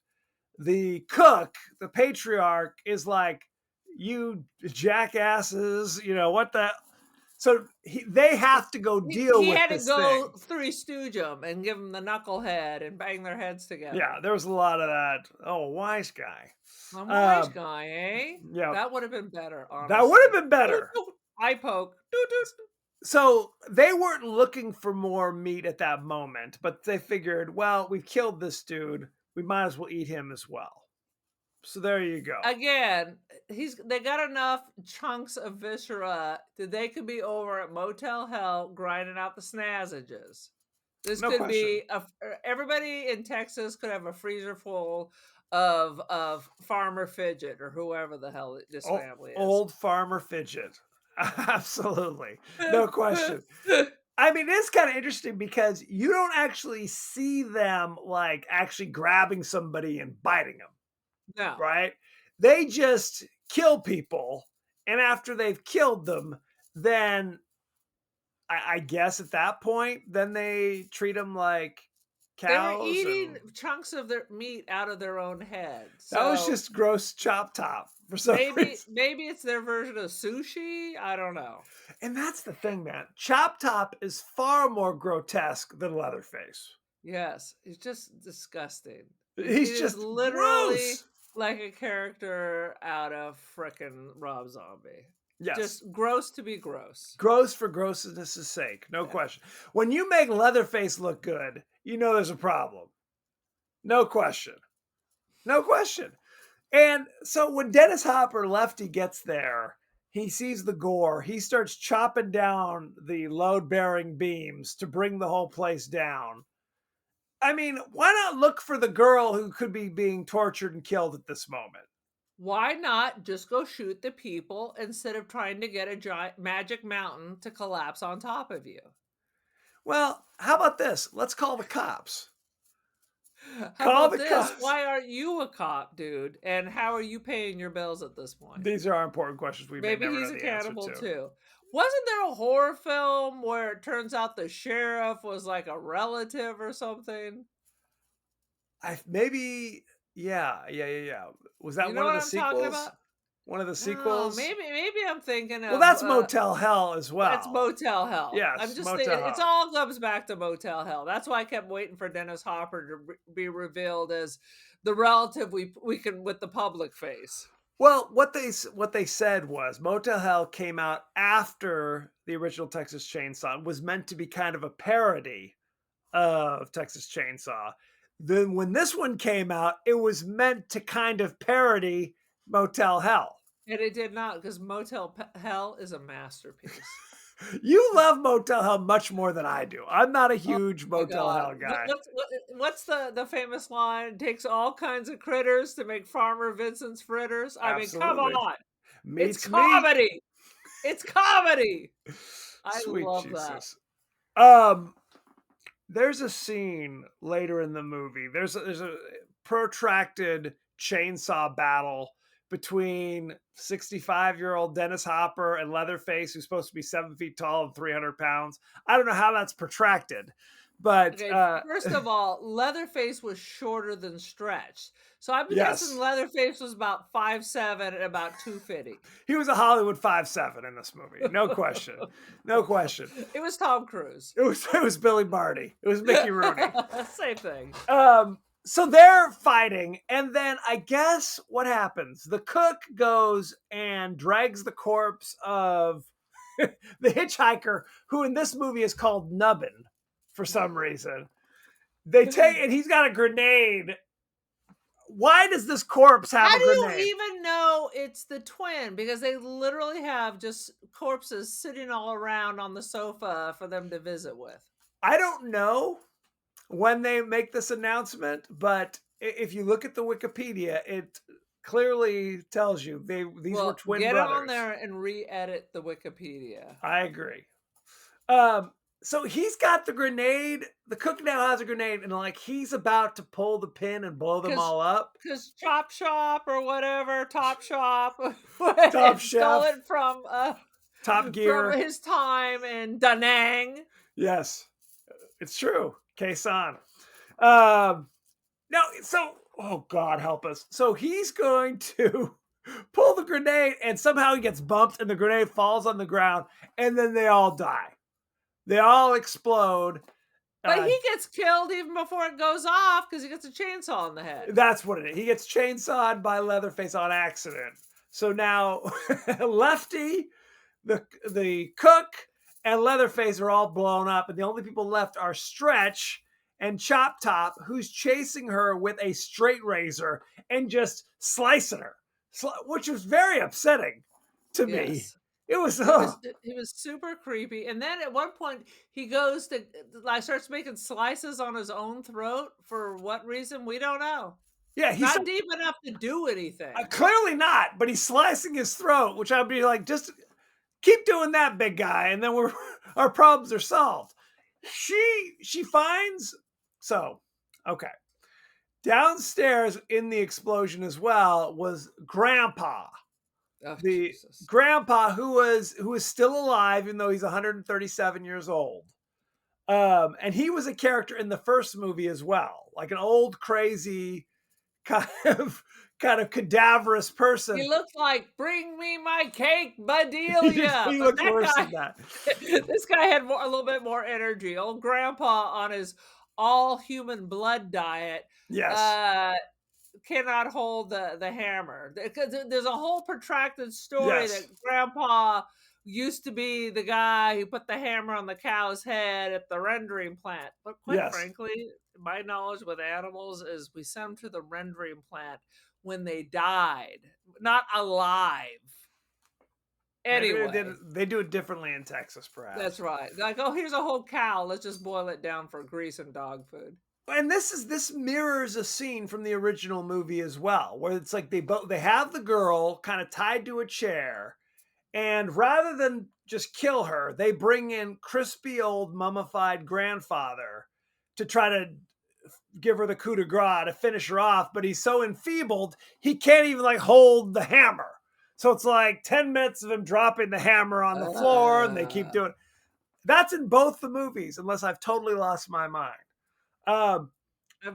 the cook, the patriarch, is like, "You jackasses, you know what the." So they have to go deal He with had to this go thing. Three Stooge them and give them the knucklehead and bang their heads together. Yeah, there was a lot of that. Oh, wise guy. I'm a wise guy, eh? Yeah, That would have been better, honestly. that would have been better. Eye poke. So they weren't looking for more meat at that moment, but they figured, well, we've killed this dude. We might as well eat him as well. So there you go. Again, they got enough chunks of viscera that they could be over at Motel Hell grinding out the snazzages. This No could be question. everybody in Texas could have a freezer full of Farmer Fidget or whoever the hell this family is. Old Farmer Fidget. Absolutely. No question. I mean, it's kind of interesting because you don't actually see them like actually grabbing somebody and biting them. No. Right? They just kill people. And after they've killed them, then I guess at that point, then they treat them like cows. They were eating chunks of their meat out of their own head. So that was just gross chop top for some reason. Maybe it's their version of sushi. I don't know. And that's the thing, man. Chop Top is far more grotesque than Leatherface. Yes, it's just disgusting. He's just literally gross. Like a character out of frickin' Rob Zombie. Yes. Just gross to be gross. Gross for grossness' sake. No question. When you make Leatherface look good, you know there's a problem. No question. No question. And so when Dennis Hopper Lefty gets there, he sees the gore. He starts chopping down the load-bearing beams to bring the whole place down. I mean, why not look for the girl who could be being tortured and killed at this moment? Why not just go shoot the people instead of trying to get a giant magic mountain to collapse on top of you? Well, how about this? Let's call the cops. How about this? Cops. Why aren't you a cop, dude? And how are you paying your bills at this point? These are important questions we maybe he's accountable too. Wasn't there a horror film where it turns out the sheriff was like a relative or something? Yeah. Was that one of the sequels? One of the sequels? Maybe I'm thinking of. Well, that's Motel Hell as well. That's Motel Hell. Yes, I'm just thinking it all comes back to Motel Hell. That's why I kept waiting for Dennis Hopper to be revealed as the relative we can with the public face. Well, what they said was Motel Hell came out after the original Texas Chainsaw. It was meant to be kind of a parody of Texas Chainsaw. Then when this one came out, it was meant to kind of parody Motel Hell. And it did not, because Motel Hell is a masterpiece. You love Motel Hell much more than I do. I'm not a huge Motel Hell guy. What's the famous line? It takes all kinds of critters to make Farmer Vincent's fritters. Absolutely. I mean, come on. It's comedy. It's comedy. Sweet love Jesus. that. There's a scene later in the movie. There's a protracted chainsaw battle between 65-year-old Dennis Hopper and Leatherface, who's supposed to be 7 feet tall and 300 pounds. I don't know how that's protracted, but first of all, Leatherface was shorter than Stretch, so I'm guessing Leatherface was about 5'7" and about 250. He was a Hollywood 5'7" in this movie, no question, no question. It was Tom Cruise. It was Billy Barty. It was Mickey Rooney. Same thing. So they're fighting, and then I guess what happens? The cook goes and drags the corpse of the hitchhiker, who in this movie is called Nubbin for some reason. They take, and he's got a grenade. Why does this corpse have How a do you grenade? even know it's the twin? Because they literally have just corpses sitting all around on the sofa for them to visit with. I don't know when they make this announcement, but if you look at the Wikipedia, it clearly tells you these were twin get brothers. on there and re-edit the Wikipedia. I agree. So he's got the grenade. The cook now has a grenade, and like he's about to pull the pin and blow them all up. Because Chop Shop or whatever, Top Shop, Top stole Chef, it from Top Gear, from his time in Da Nang. Yes, it's true. Kaisan. No, so oh God help us. So he's going to pull the grenade, and somehow he gets bumped, and the grenade falls on the ground, and then they all die. They all explode. But he gets killed even before it goes off because he gets a chainsaw in the head. That's what it is. He gets chainsawed by Leatherface on accident. So now Lefty, the cook, and Leatherface are all blown up, and the only people left are Stretch and Chop Top, who's chasing her with a straight razor and just slicing her, which was very upsetting to me. It was super creepy. And then at one point he goes to starts making slices on his own throat for what reason we don't know. Yeah, he's not deep enough to do anything. Clearly not, but he's slicing his throat, which I'd be like, just keep doing that, big guy, and then our problems are solved. She finds okay. Downstairs in the explosion as well was Grandpa. Grandpa who was still alive, even though he's 137 years old. And he was a character in the first movie as well, like an old crazy kind of cadaverous person. He looks like "Bring me my cake, Bedelia." He looked worse than that. This guy had a little bit more energy. Old Grandpa on his all human blood diet. Yes. Cannot hold the hammer. There's a whole protracted story that Grandpa used to be the guy who put the hammer on the cow's head at the rendering plant. But quite frankly, my knowledge with animals is we send them to the rendering plant when they died, not alive. Anyway, they do it differently in Texas, perhaps. That's right. Like, oh, here's a whole cow. Let's just boil it down for grease and dog food. And this mirrors a scene from the original movie as well, where it's like they have the girl kind of tied to a chair, and rather than just kill her, they bring in crispy old mummified grandfather to try to give her the coup de grace to finish her off, but he's so enfeebled he can't even like hold the hammer. So it's like 10 minutes of him dropping the hammer on the floor, and they keep doing it. That's in both the movies, unless I've totally lost my mind. I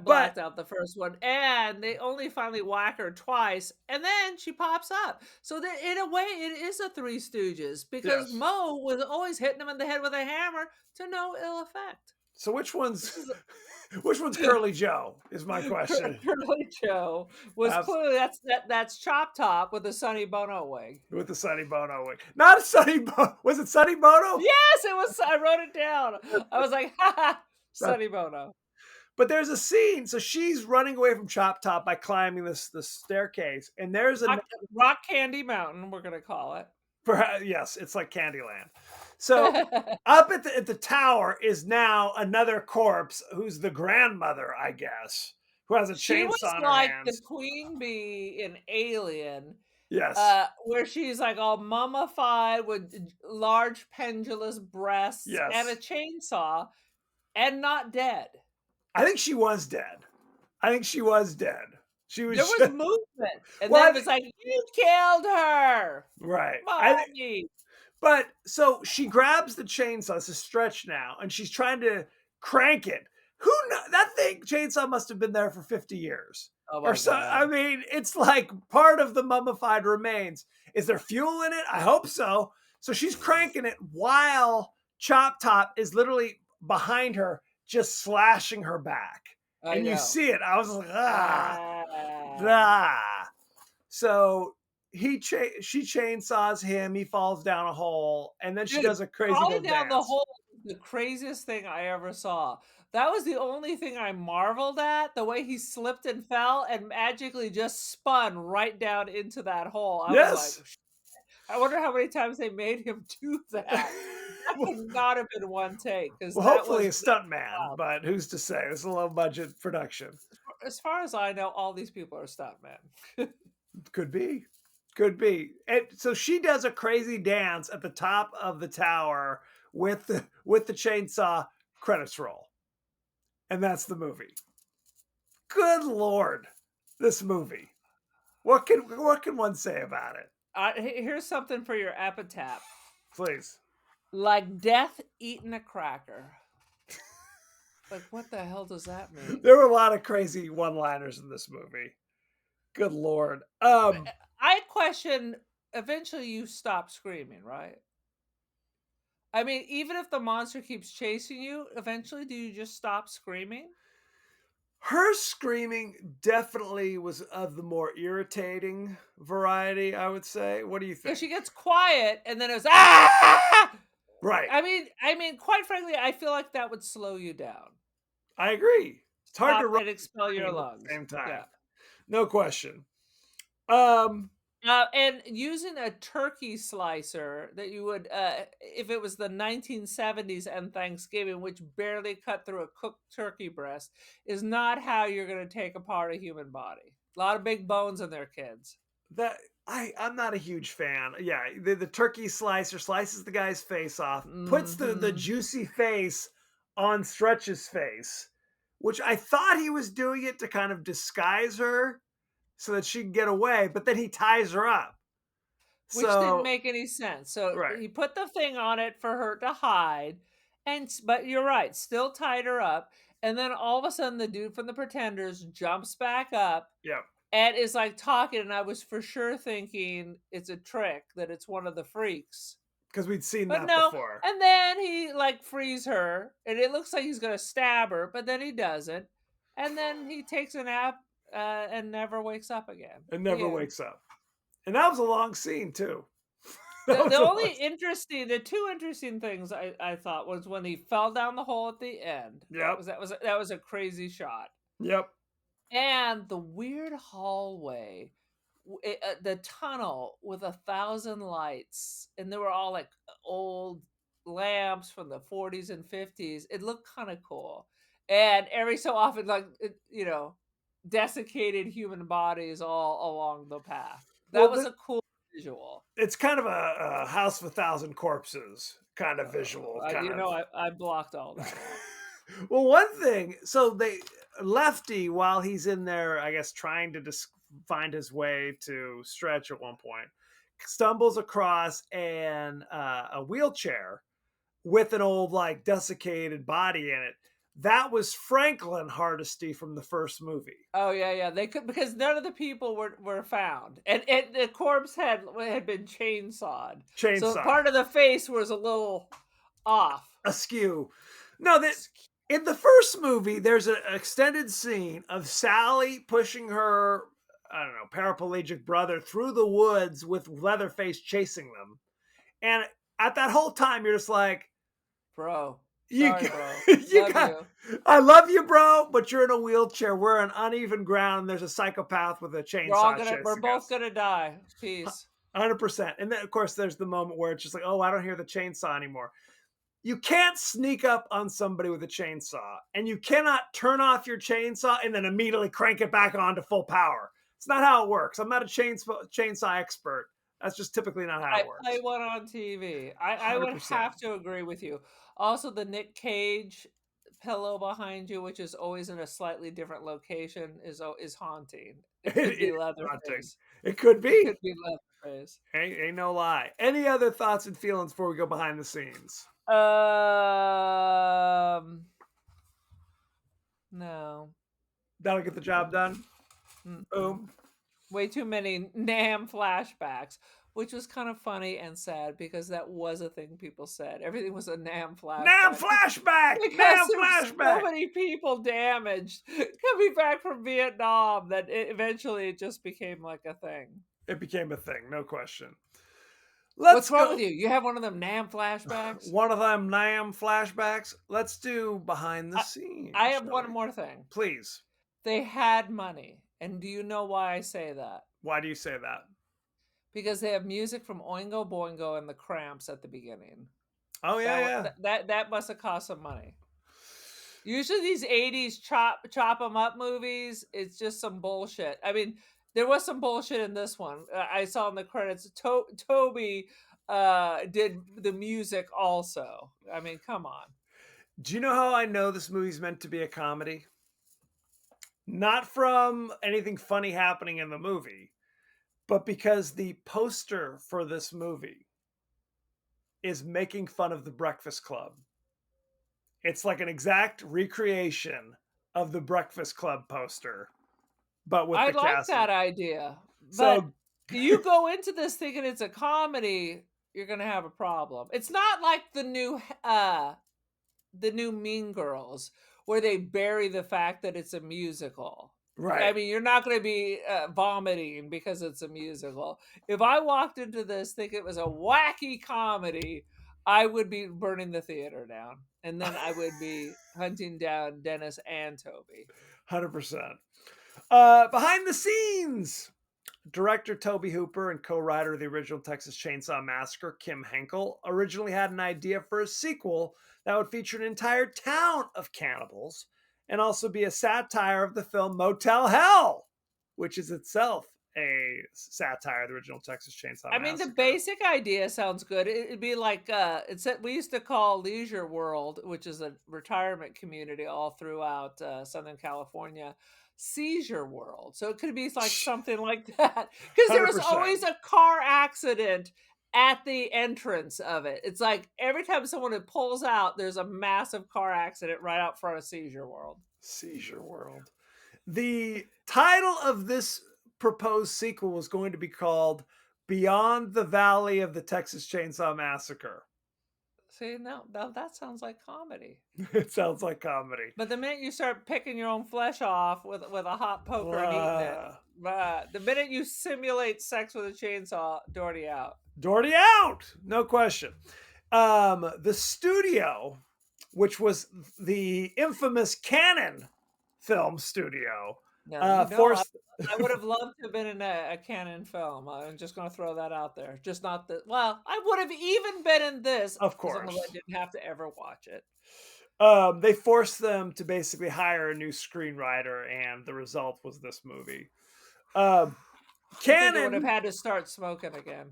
blacked out the first one, and they only finally whack her twice, and then she pops up. So that in a way, it is a Three Stooges, because Mo was always hitting him in the head with a hammer to no ill effect. So which one's Curly Joe is my question. Curly Joe was clearly that's Chop Top with the Sonny Bono wig. With the Sonny Bono wig, not a Sonny Bono. Was it Sonny Bono? Yes, it was. I wrote it down. I was like, ha, Sonny Bono. But there's a scene, so she's running away from Chop Top by climbing the staircase, and there's a Rock Candy Mountain, we're gonna call it. Yes, it's like Candyland. So up at the tower is now another corpse, who's the grandmother, I guess, who has a chainsaw in her like hands. the queen bee in Alien. Yes. Where she's like all mummified with large pendulous breasts and a chainsaw, and not dead. I think she was dead. She was. There was movement, and then it was like, you killed her, right? Mommy. But so she grabs the chainsaw. It's a Stretch now, and she's trying to crank it. Who knows? That chainsaw must have been there for 50 years. Oh my God. I mean, it's like part of the mummified remains. Is there fuel in it? I hope so. So she's cranking it while Chop Top is literally behind her, just slashing her back. I and you know. see it. I was like, Ah. ah. So she chainsaws him. He falls down a hole, and then she Dude, does a crazy falling little down the dance. hole is the craziest thing I ever saw. That was the only thing I marveled at, the way he slipped and fell and magically just spun right down into that hole. I was like, Yes. I wonder how many times they made him do that. That well, could not have been one take because hopefully a stunt man, wild. but who's to say? It's a low budget production. As far as I know, all these people are stuntmen. Could be. Could be. And so she does a crazy dance at the top of the tower with the chainsaw. Credits roll. And that's the movie. Good Lord. This movie. What can one say about it? Here's something for your epitaph. Please. Like death eating a cracker. Like, what the hell does that mean? There were a lot of crazy one-liners in this movie. Good Lord. I question, eventually you stop screaming, right? I mean, even if the monster keeps chasing you, eventually do you just stop screaming? Her screaming definitely was of the more irritating variety, I would say. What do you Yeah, think? she gets quiet and then it was ah. Right. I mean, quite frankly, I feel like that would slow you down. I agree. It's hard to Stop run and expel your at the lungs. same time. Yeah. No question. Um, And using a turkey slicer that you would, if it was the 1970s and Thanksgiving, which barely cut through a cooked turkey breast, is not how you're going to take apart a human body. A lot of big bones in there, kids. that I'm not a huge fan. Yeah, the turkey slicer slices the guy's face off, puts the Hmm. juicy face on Stretch's face, which I thought he was doing it to kind of disguise her so that she can get away, but then he ties her up. Which didn't So make any sense. So right. he put the thing on it for her to hide, but you're right, still tied her up. And then all of a sudden, the dude from the Pretenders jumps back up Yeah. and is like talking, and I was for sure thinking it's a trick, that it's one of the freaks. Because we'd seen But that no, before. and then he like frees her, and it looks like he's gonna stab her, but then he doesn't. And then he takes a nap and never wakes up again. And The never end. wakes up. And that was a long scene too. That was The a long only interesting, the two interesting things I thought was when he fell down the hole at the end. Yep. That was a crazy shot. Yep. And the weird hallway, the tunnel with 1,000 lights, and they were all like old lamps from the 40s and 50s. It looked kind of cool. And every so often, like, desiccated human bodies all along the path. That Well, was a cool visual. it's kind of a House of a Thousand Corpses kind of visual, kind of. I blocked all that out. Well, one thing, so they Lefty, while he's in there, I guess trying to find his way to Stretch at one point, stumbles across a wheelchair with an old like desiccated body in it. That was Franklin Hardesty from the first movie. Oh yeah. They could, because none of the people were found, and the corpse had been chainsawed. So Chainsaw. part of the face was a little off, askew. No, that in the first movie, there's an extended scene of Sally pushing her, I don't know, paraplegic brother through the woods with Leatherface chasing them. And at that whole time, you're just like, bro. you, Sorry, bro. you Love got, you. I love you, bro, but you're in a wheelchair. We're on uneven ground. There's a psychopath with a chainsaw. We're both gonna die. Peace. 100%. And then, of course, there's the moment where it's just like, oh, I don't hear the chainsaw anymore. You can't sneak up on somebody with a chainsaw, and you cannot turn off your chainsaw and then immediately crank it back on to full power. It's not how it works. I'm not a chainsaw expert. That's just typically not how I it works. play one on TV. I would 100%. have to agree with you. Also, the Nick Cage pillow behind you, which is always in a slightly different location, is haunting. It could be Leatherface. It could be. It could be Leatherface. Ain't no lie. Any other thoughts and feelings before we go behind the scenes? No. That'll get the job done. Mm-mm. Boom. Way too many Nam flashbacks. which was kind of funny and sad because that was a thing people said. Everything was a Nam flashback. Nam flashback! Because Nam there were flashback! so many people damaged coming back from Vietnam that eventually it just became like a thing. It became a thing, no question. What's wrong with you? You have one of them Nam flashbacks? One of them Nam flashbacks? Let's do behind the scenes. I have one more thing. Please. They had money. And do you know why I say that? Why do you say that? Because they have music from Oingo Boingo and the Cramps at the beginning. Oh, yeah, That must have cost some money. Usually these 80s chop 'em up movies, it's just some bullshit. I mean, there was some bullshit in this one. I saw in the credits, Toby did the music also. I mean, come on. Do you know how I know this movie's meant to be a comedy? Not from anything funny happening in the movie, but because the poster for this movie is making fun of the Breakfast Club. It's like an exact recreation of the Breakfast Club poster, but with the like casting. that idea. But you go into this thinking it's a comedy, you're gonna have a problem. It's not like the new Mean Girls where they bury the fact that it's a musical. Right. I mean, you're not going to be vomiting because it's a musical. If I walked into this thinking it was a wacky comedy, I would be burning the theater down. And then I would be hunting down Dennis and Toby. 100%. Behind the scenes, director Toby Hooper and co-writer of the original Texas Chainsaw Massacre, Kim Henkel, originally had an idea for a sequel that would feature an entire town of cannibals and also be a satire of the film Motel Hell, which is itself a satire of the original Texas Chainsaw Massacre. I mean, the basic idea sounds good. It'd be like we used to call Leisure World, which is a retirement community all throughout Southern California, Seizure World. So it could be like something like that, because there was always a car accident at the entrance of it. It's like every time someone pulls out, there's a massive car accident right out front of Seizure World. Seizure World. The title of this proposed sequel was going to be called Beyond the Valley of the Texas Chainsaw Massacre. See, no, that sounds like comedy. It sounds like comedy. But the minute you start picking your own flesh off with a hot poker and eating it, the minute you simulate sex with a chainsaw, Doherty out. Doherty out! No question. The studio, which was the infamous Cannon film studio, forced... I would have loved to have been in a Cannon film. I'm just going to throw that out there. Just not the... Well, I would have even been in this. Of course. I didn't have to ever watch it. They forced them to basically hire a new screenwriter, and the result was this movie. Cannon would have had to start smoking again.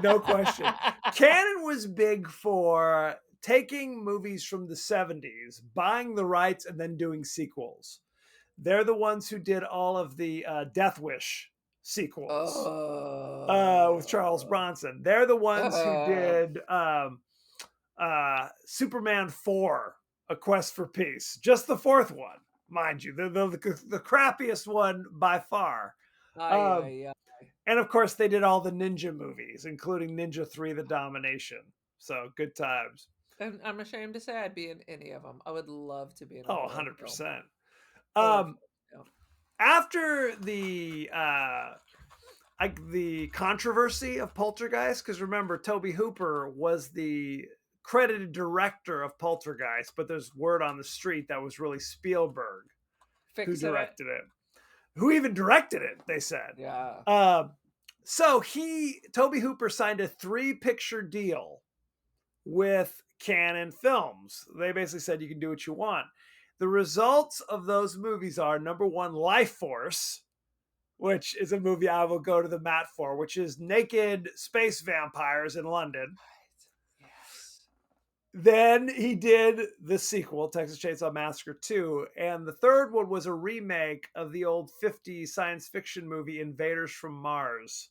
No question. Cannon was big for taking movies from the 70s, buying the rights, and then doing sequels. They're the ones who did all of the Death Wish sequels with Charles Bronson. They're the ones who did Superman 4, A Quest for Peace. Just the fourth one, mind you. The crappiest one by far. And of course, they did all the ninja movies, including Ninja 3, The Domination. So good times. And I'm ashamed to say I'd be in any of them. I would love to be in. 100%. After the controversy of Poltergeist, because remember, Toby Hooper was the credited director of Poltergeist, but there's word on the street that was really Spielberg who directed it. Who even directed it, they said. Yeah. So Toby Hooper signed a 3-picture deal with Cannon Films. They basically said you can do what you want. The results of those movies are, number 1, Life Force, which is a movie I will go to the mat for, which is naked space vampires in London. Yes. Then he did the sequel, Texas Chainsaw Massacre 2. And the third one was a remake of the old 50s science fiction movie Invaders from Mars,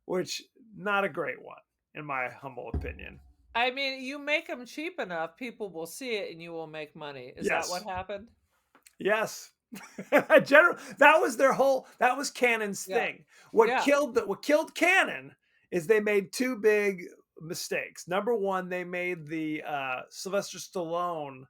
which not a great one, in my humble opinion. I mean, you make them cheap enough, people will see it and you will make money. Is that what happened? Yes. That was Cannon's thing. What killed Cannon is they made two big mistakes. Number one, they made the Sylvester Stallone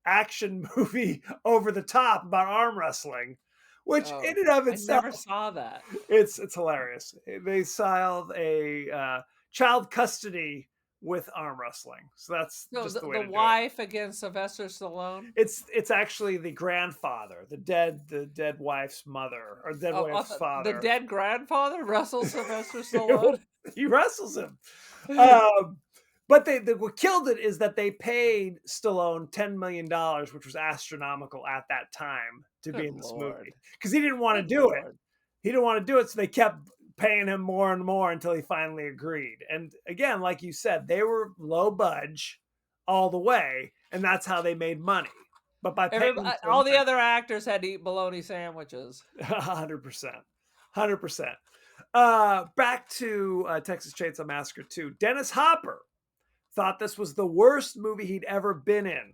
action movie over the top about arm wrestling, which in and of I itself, never saw that. it's hilarious. They styled a child custody with arm wrestling, so that's So just the way the to do it. wife against Sylvester Stallone. It's actually the grandfather, the dead wife's mother or dead wife's The father. dead grandfather wrestles Sylvester Stallone. He wrestles him. But what killed it is that they paid Stallone $10 million, which was astronomical at that time, to be in this movie because he didn't want to do it. He didn't want to do it, so they kept paying him more and more until he finally agreed. And again, like you said, they were low budge all the way, and that's how they made money. But by paying all the other actors had to eat bologna sandwiches. 100%. 100%. Back to Texas Chainsaw Massacre 2. Dennis Hopper thought this was the worst movie he'd ever been in.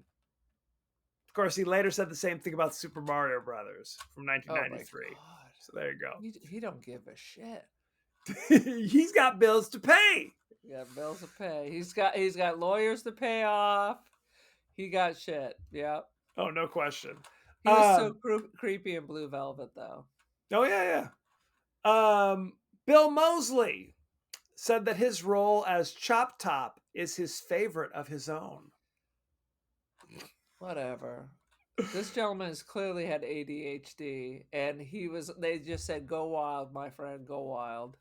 Of course, he later said the same thing about Super Mario Brothers from 1993. So there you go. He don't give a shit. He's got bills to pay. Yeah, bills to pay. He's got lawyers to pay off. He got shit. Yeah. Oh, no question. He was so creepy in Blue Velvet, though. Oh yeah. Bill Moseley said that his role as Chop Top is his favorite of his own. Whatever. This gentleman has clearly had ADHD, and they just said, go wild, my friend, go wild.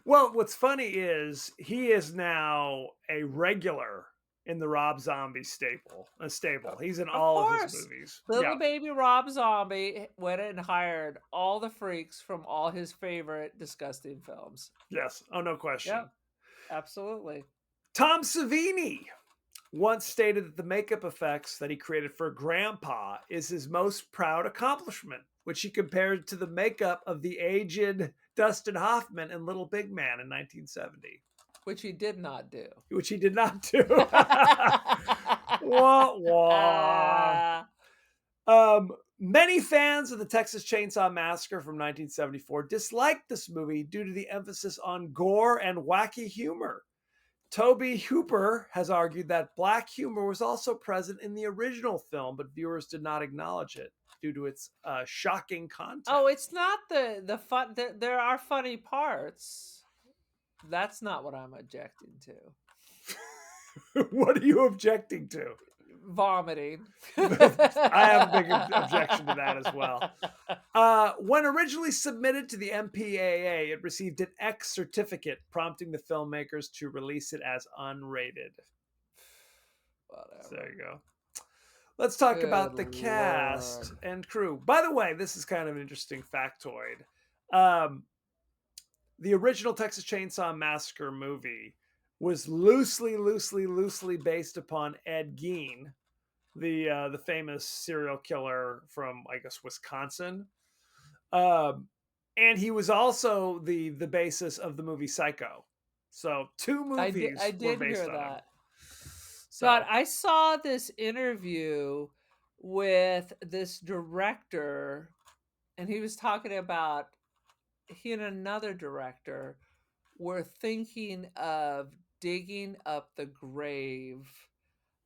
Well, what's funny is he is now a regular in the Rob Zombie stable. He's in all of his movies. Little baby Rob Zombie went and hired all the freaks from all his favorite disgusting films. Yes. Oh, no question. Yep. Absolutely. Tom Savini once stated that the makeup effects that he created for Grandpa is his most proud accomplishment, which he compared to the makeup of the aged Dustin Hoffman in Little Big Man in 1970. Which he did not do. Wah, wah. Many fans of the Texas Chainsaw Massacre from 1974 disliked this movie due to the emphasis on gore and wacky humor. Toby Hooper has argued that black humor was also present in the original film, but viewers did not acknowledge it due to its shocking content. Oh, it's not the fun. There are funny parts. That's not what I'm objecting to. What are you objecting to? Vomiting. I have a big objection to that as well. When originally submitted to the MPAA, it received an X certificate, prompting the filmmakers to release it as unrated. Whatever. So there you go. Let's talk about the cast and crew. By the way, this is kind of an interesting factoid. The original Texas Chainsaw Massacre movie was loosely based upon Ed Gein, the famous serial killer from, I guess, Wisconsin. And he was also the basis of the movie Psycho. So two movies I did were based hear on that. him. But I saw this interview with this director, and he was talking about he and another director were thinking of digging up the grave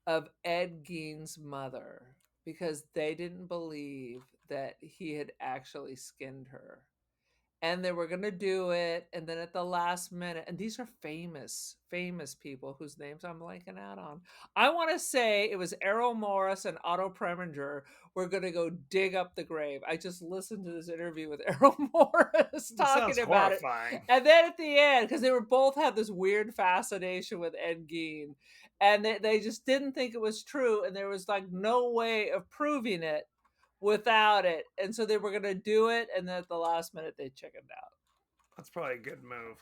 of Ed Gein's mother because they didn't believe that he had actually skinned her. And they were going to do it. And then at the last minute, and these are famous people whose names I'm blanking out on. I want to say it was Errol Morris and Otto Preminger were going to go dig up the grave. I just listened to this interview with Errol Morris talking about horrifying. It. And then at the end, because they were both had this weird fascination with Ed Gein, and they just didn't think it was true. And there was like no way of proving it without it, and so they were going to do it, and then at the last minute they chickened out. That's probably a good move.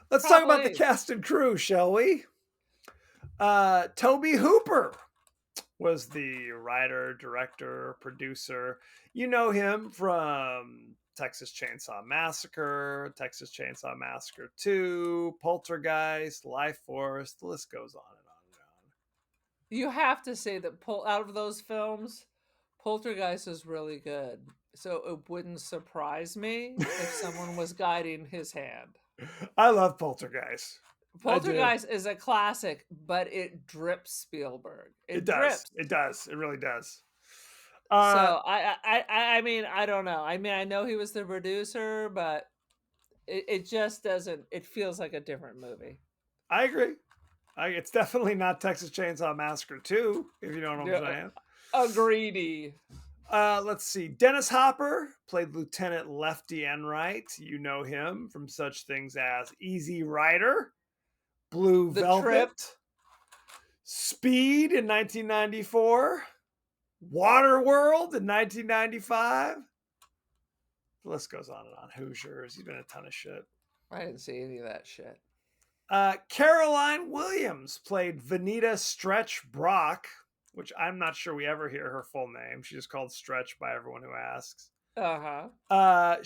Let's talk about the cast and crew, shall we? Toby Hooper was the writer, director, producer. You know him from Texas Chainsaw Massacre, Texas Chainsaw Massacre 2, Poltergeist, Life Force. The list goes on and on and on. You have to say that out of those films, Poltergeist is really good, so it wouldn't surprise me if someone was guiding his hand. I love Poltergeist. Poltergeist is a classic, but it drips Spielberg. It It does. drips. It does. It really does. So I mean, I don't know. I mean, I know he was the producer, but it just doesn't. It feels like a different movie. I agree. It's definitely not Texas Chainsaw Massacre 2, if you know what I'm Yeah, saying. agreedy. Let's see. Dennis Hopper played Lieutenant Lefty Enright. You know him from such things as Easy Rider, Blue The Velvet, Trip. Speed in 1994, Waterworld in 1995. The list goes on and on. Hoosiers. He's been in a ton of shit. I didn't see any of that shit. Caroline Williams played Vanita Stretch Brock, which I'm not sure we ever hear her full name. She's just called Stretch by everyone who asks.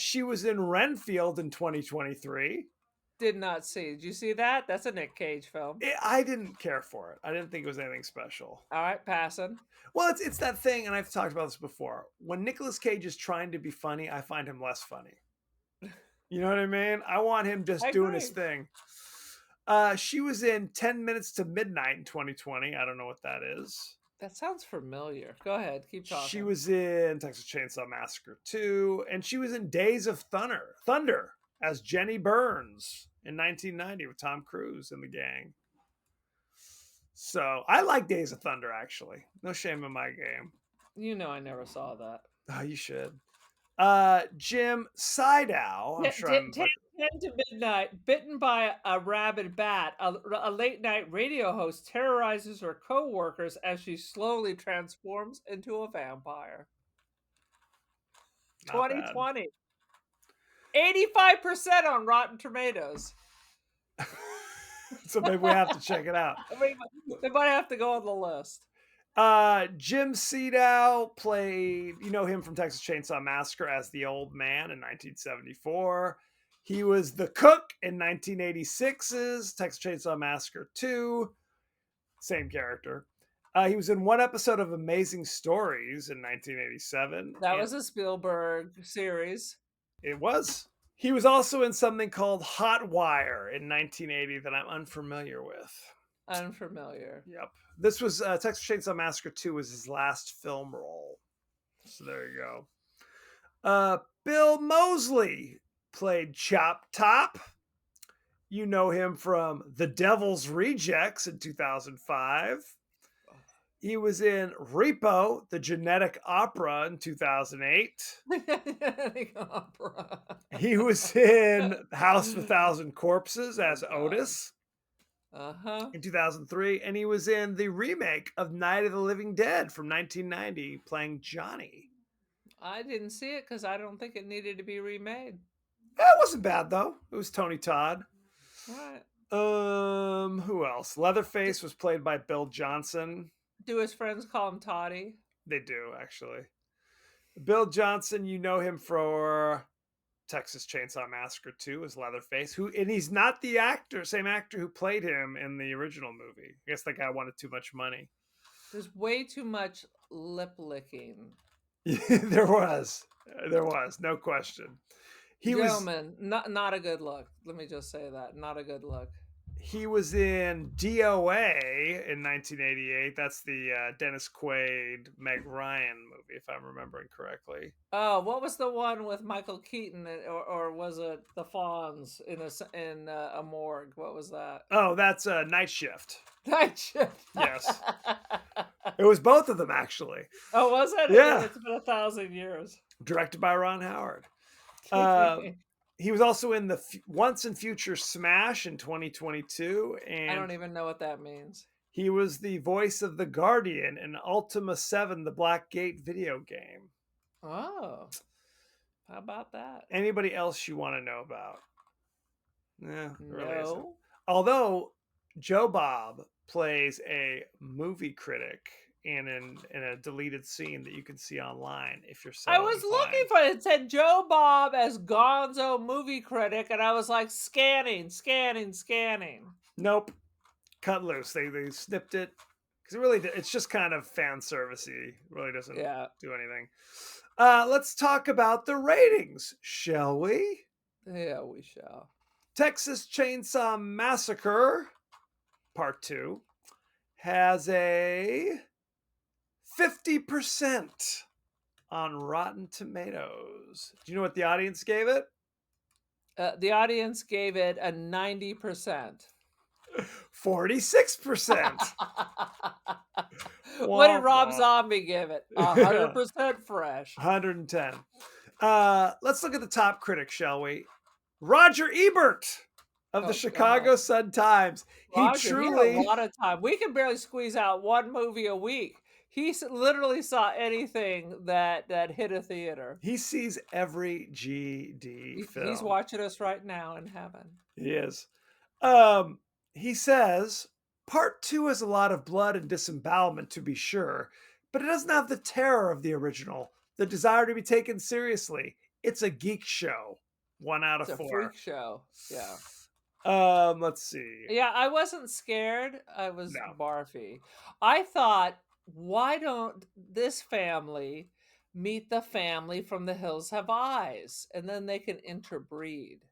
She was in Renfield in 2023. Did not see. Did you see that? That's a Nick Cage film. I didn't care for it. I didn't think it was anything special. All right, passing. Well, it's that thing, and I've talked about this before. When Nicolas Cage is trying to be funny, I find him less funny. You know what I mean? I want him just doing his thing. She was in 10 Minutes to Midnight in 2020. I don't know what that is. That sounds familiar. Go ahead. Keep talking. She was in Texas Chainsaw Massacre 2, and she was in Days of Thunder as Jenny Burns in 1990 with Tom Cruise and the gang. So I like Days of Thunder, actually. No shame in my game. You know, I never saw that. Oh, you should. Jim Sidow. I'm sure 10 to midnight, bitten by a rabid bat, a late night radio host terrorizes her co-workers as she slowly transforms into a vampire. 2020. 85% on Rotten Tomatoes. So maybe we have to check it out. They might have to go on the list. Jim Sidow played, you know him from Texas Chainsaw Massacre as the old man in 1974. He was the cook in 1986's Texas Chainsaw Massacre 2. Same character. He was in one episode of Amazing Stories in 1987. That was a Spielberg series. It was. He was also in something called Hot Wire in 1980 that I'm unfamiliar with. Unfamiliar. Yep. This was Texas Chainsaw Massacre 2 was his last film role. So there you go. Bill Moseley played Chop Top. You know him from The Devil's Rejects in 2005. He was in Repo, the Genetic Opera in 2008. Genetic Opera. He was in House of a Thousand Corpses as Otis. In 2003, and he was in the remake of Night of the Living Dead from 1990 playing Johnny. I didn't see it because I don't think it needed to be remade. It wasn't bad though. It was Tony Todd. All right. Who else? Leatherface was played by Bill Johnson. Do his friends call him Toddy? They do, actually. Bill Johnson, you know him for Texas Chainsaw Massacre 2 as Leatherface, and he's not the same actor who played him in the original movie. I guess that guy wanted too much money. There's way too much lip licking. There was, no question. Gentlemen, not a good look. Let me just say that, not a good look. He was in DOA in 1988. That's the Dennis Quaid, Meg Ryan movie, if I'm remembering correctly. Oh, what was the one with Michael Keaton, or was it the Fonz in a morgue? What was that? Oh, that's Night Shift. Night Shift. Yes, it was both of them actually. Oh, was it? Yeah, it's been 1,000 years. Directed by Ron Howard. He was also in the Once and Future Smash in 2022. And I don't even know what that means. He was the voice of the Guardian in Ultima 7, the Black Gate video game. Oh, how about that? Anybody else you want to know about? Yeah, really isn't. Although Joe Bob plays a movie critic in a deleted scene that you can see online if you're so I was looking for it. It said Joe Bob as Gonzo movie critic, and I was like scanning. Nope, cut loose. They snipped it because it's just kind of fan servicey. It really doesn't do anything. Let's talk about the ratings, shall we? Yeah, we shall. Texas Chainsaw Massacre Part 2 has a 50% on Rotten Tomatoes. Do you know what the audience gave it? The audience gave it a 90%. 46%. What did Rob Zombie give it? 100% fresh. 110. Let's look at the top critic, shall we? Roger Ebert of the Chicago Sun-Times. Roger, he had a lot of time. We can barely squeeze out one movie a week. He literally saw anything that hit a theater. He sees every GD film. He's watching us right now in heaven. He is. He says, Part 2 has a lot of blood and disembowelment, to be sure, but it doesn't have the terror of the original, the desire to be taken seriously. It's a geek show. 1 out of 4. It's a freak show. Yeah. Let's see. Yeah, I wasn't scared. I was barfy. I thought, why don't this family meet the family from The Hills Have Eyes, and then they can interbreed?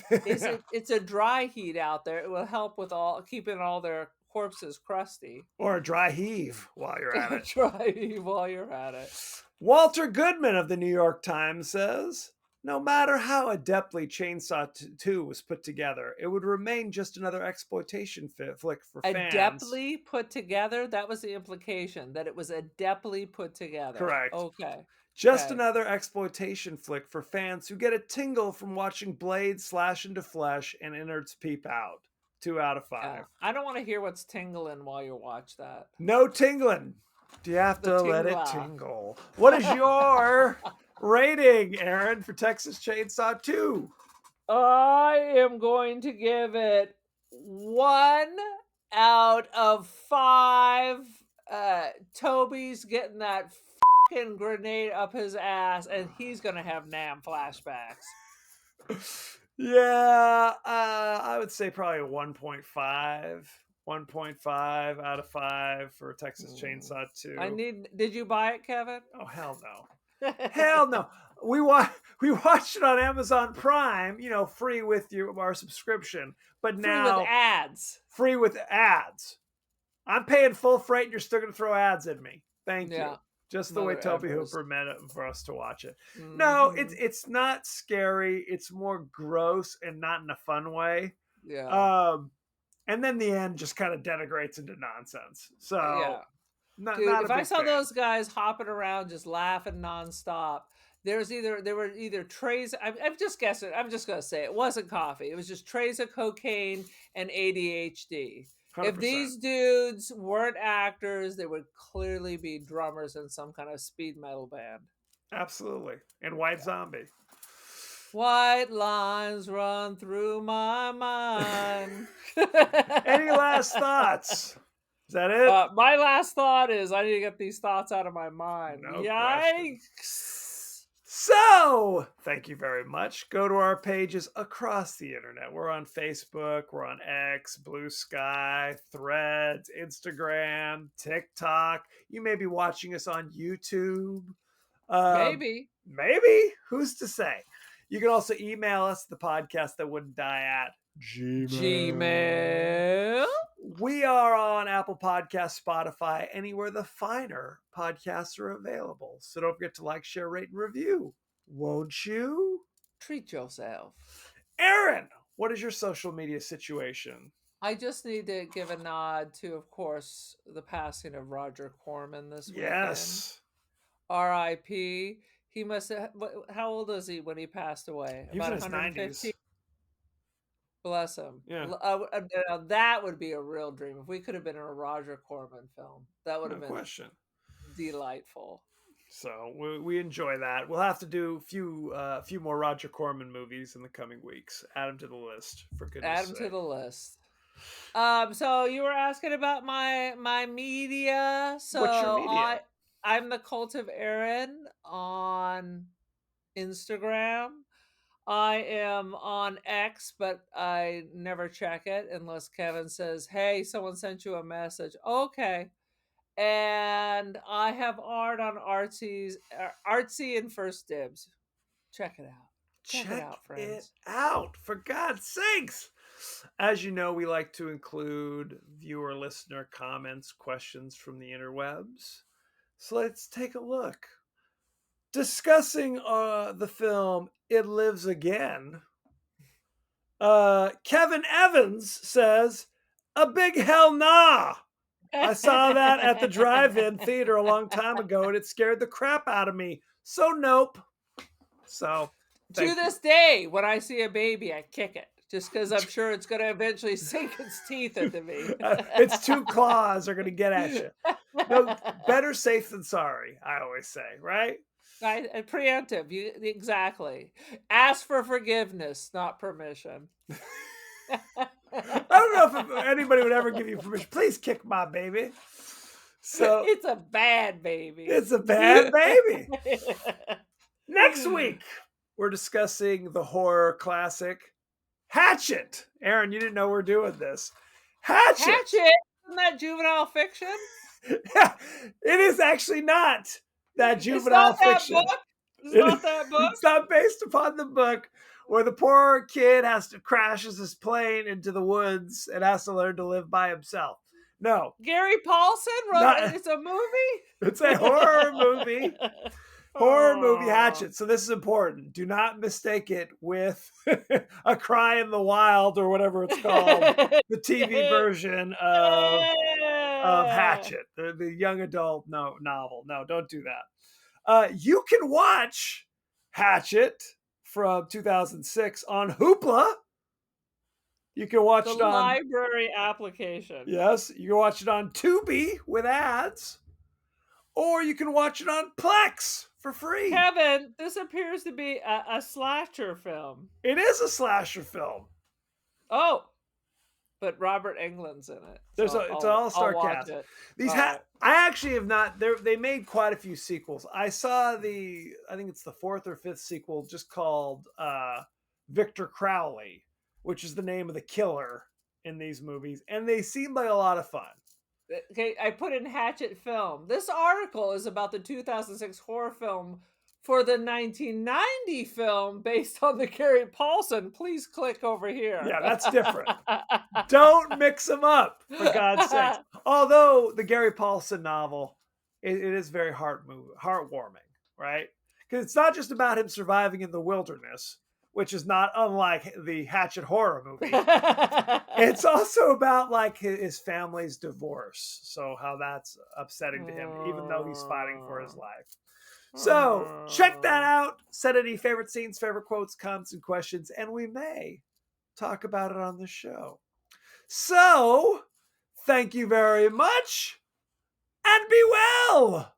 It's a dry heat out there. It will help with keeping all their corpses crusty. Or a dry heave while you're at it. Dry heave while you're at it. Walter Goodman of the New York Times says, no matter how adeptly Chainsaw 2 was put together, it would remain just another exploitation flick for fans. Adeptly put together? That was the implication, that it was adeptly put together. Correct. Okay. Just another exploitation flick for fans who get a tingle from watching blades slash into flesh and innards peep out. 2 out of 5. Yeah. I don't want to hear what's tingling while you watch that. No tingling. Do you have to let it tingle? What is your rating, Aaron, for Texas Chainsaw 2? I am going to give it 1 out of 5. Toby's getting that fucking grenade up his ass, and he's gonna have Nam flashbacks. Yeah, I would say probably a 1.5. 1.5 out of 5 for Texas Chainsaw 2. Did you buy it, Kevin? Oh, hell no. Hell no. We watched it on Amazon Prime, free with our subscription. But now free with ads. Free with ads. I'm paying full freight and you're still going to throw ads at me. Thank you. Just the way Toby Hooper meant it for us to watch it. Mm-hmm. No, it's not scary. It's more gross and not in a fun way. Yeah. And then the end just kind of denigrates into nonsense. So, Dude, if I saw those guys hopping around just laughing nonstop, there were either trays. I'm just guessing. I'm just gonna say it wasn't coffee. It was just trays of cocaine and ADHD. 100%. If these dudes weren't actors, they would clearly be drummers in some kind of speed metal band. Absolutely. And White Zombie. White lines run through my mind. Any last thoughts? Is that it? My last thought is I need to get these thoughts out of my mind. No Yikes. Question. So, thank you very much. Go to our pages across the internet. We're on Facebook, we're on X, Blue Sky, Threads, Instagram, TikTok. You may be watching us on YouTube. Maybe. Who's to say? You can also email us, the podcast that wouldn't die at Gmail. We are on Apple Podcasts, Spotify, anywhere the finer podcasts are available. So don't forget to like, share, rate, and review. Won't you? Treat yourself. Aaron, what is your social media situation? I just need to give a nod to, of course, the passing of Roger Corman this weekend. Yes. R.I.P. He must have, how old was he when he passed away? He was in his 90s. Bless him. Yeah. That would be a real dream. If we could have been in a Roger Corman film, that would have been delightful. So we enjoy that. We'll have to do a few more Roger Corman movies in the coming weeks. Add them to the list, for goodness sake. Add them to the list. So you were asking about my media. So what's your media? I'm the Cult of Aaron on Instagram. I am on X, but I never check it unless Kevin says, hey, someone sent you a message. Okay. And I have art on Artsy and First Dibs. Check it out. Check it out, friends. it out, for God's sakes. As you know, we like to include viewer listener comments, questions from the interwebs. So let's take a look. Discussing the film It Lives Again, Kevin Evans says, a big hell nah. I saw that at the drive-in theater a long time ago and it scared the crap out of me. So nope. So to this day, when I see a baby, I kick it. Just because I'm sure it's going to eventually sink its teeth into me. Its two claws are going to get at you. No, better safe than sorry, I always say, right? Preemptive, exactly. Ask for forgiveness, not permission. I don't know if anybody would ever give you permission. Please kick my baby. So it's a bad baby. It's a bad baby. Next week, we're discussing the horror classic Hatchet. Aaron, you didn't know we're doing this. Hatchet. Isn't that juvenile fiction? Yeah, it is actually not that juvenile fiction. It's not that book. It's not based upon the book where the poor kid crashes his plane into the woods and has to learn to live by himself. No. Gary Paulson wrote it's a movie? It's a horror movie. Horror movie Hatchet. So this is important. Do not mistake it with A Cry in the Wild or whatever it's called. The TV version of Hatchet. The young adult novel. No, don't do that. You can watch Hatchet from 2006 on Hoopla. You can watch it on library application. Yes, you can watch it on Tubi with ads. Or you can watch it on Plex for free. Kevin, this appears to be a slasher film. It is a slasher film. Oh, but Robert Englund's in it. It's an all-star cast. I actually have not. They made quite a few sequels. I saw I think it's the 4th or 5th sequel, just called Victor Crowley, which is the name of the killer in these movies, and they seem like a lot of fun. Okay, I put in Hatchet film. This article is about the 2006 horror film for the 1990 film based on the Gary Paulson. Please click over here. Yeah, that's different. Don't mix them up, for God's sake. Although the Gary Paulson novel, it is very heartwarming, right? Because it's not just about him surviving in the wilderness, which is not unlike the Hatchet horror movie. It's also about like his family's divorce. So how that's upsetting to him, even though he's fighting for his life. So check that out. Send any favorite scenes, favorite quotes, comments, and questions, and we may talk about it on the show. So thank you very much, and be well.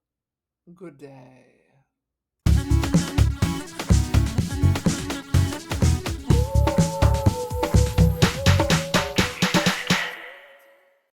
Good day.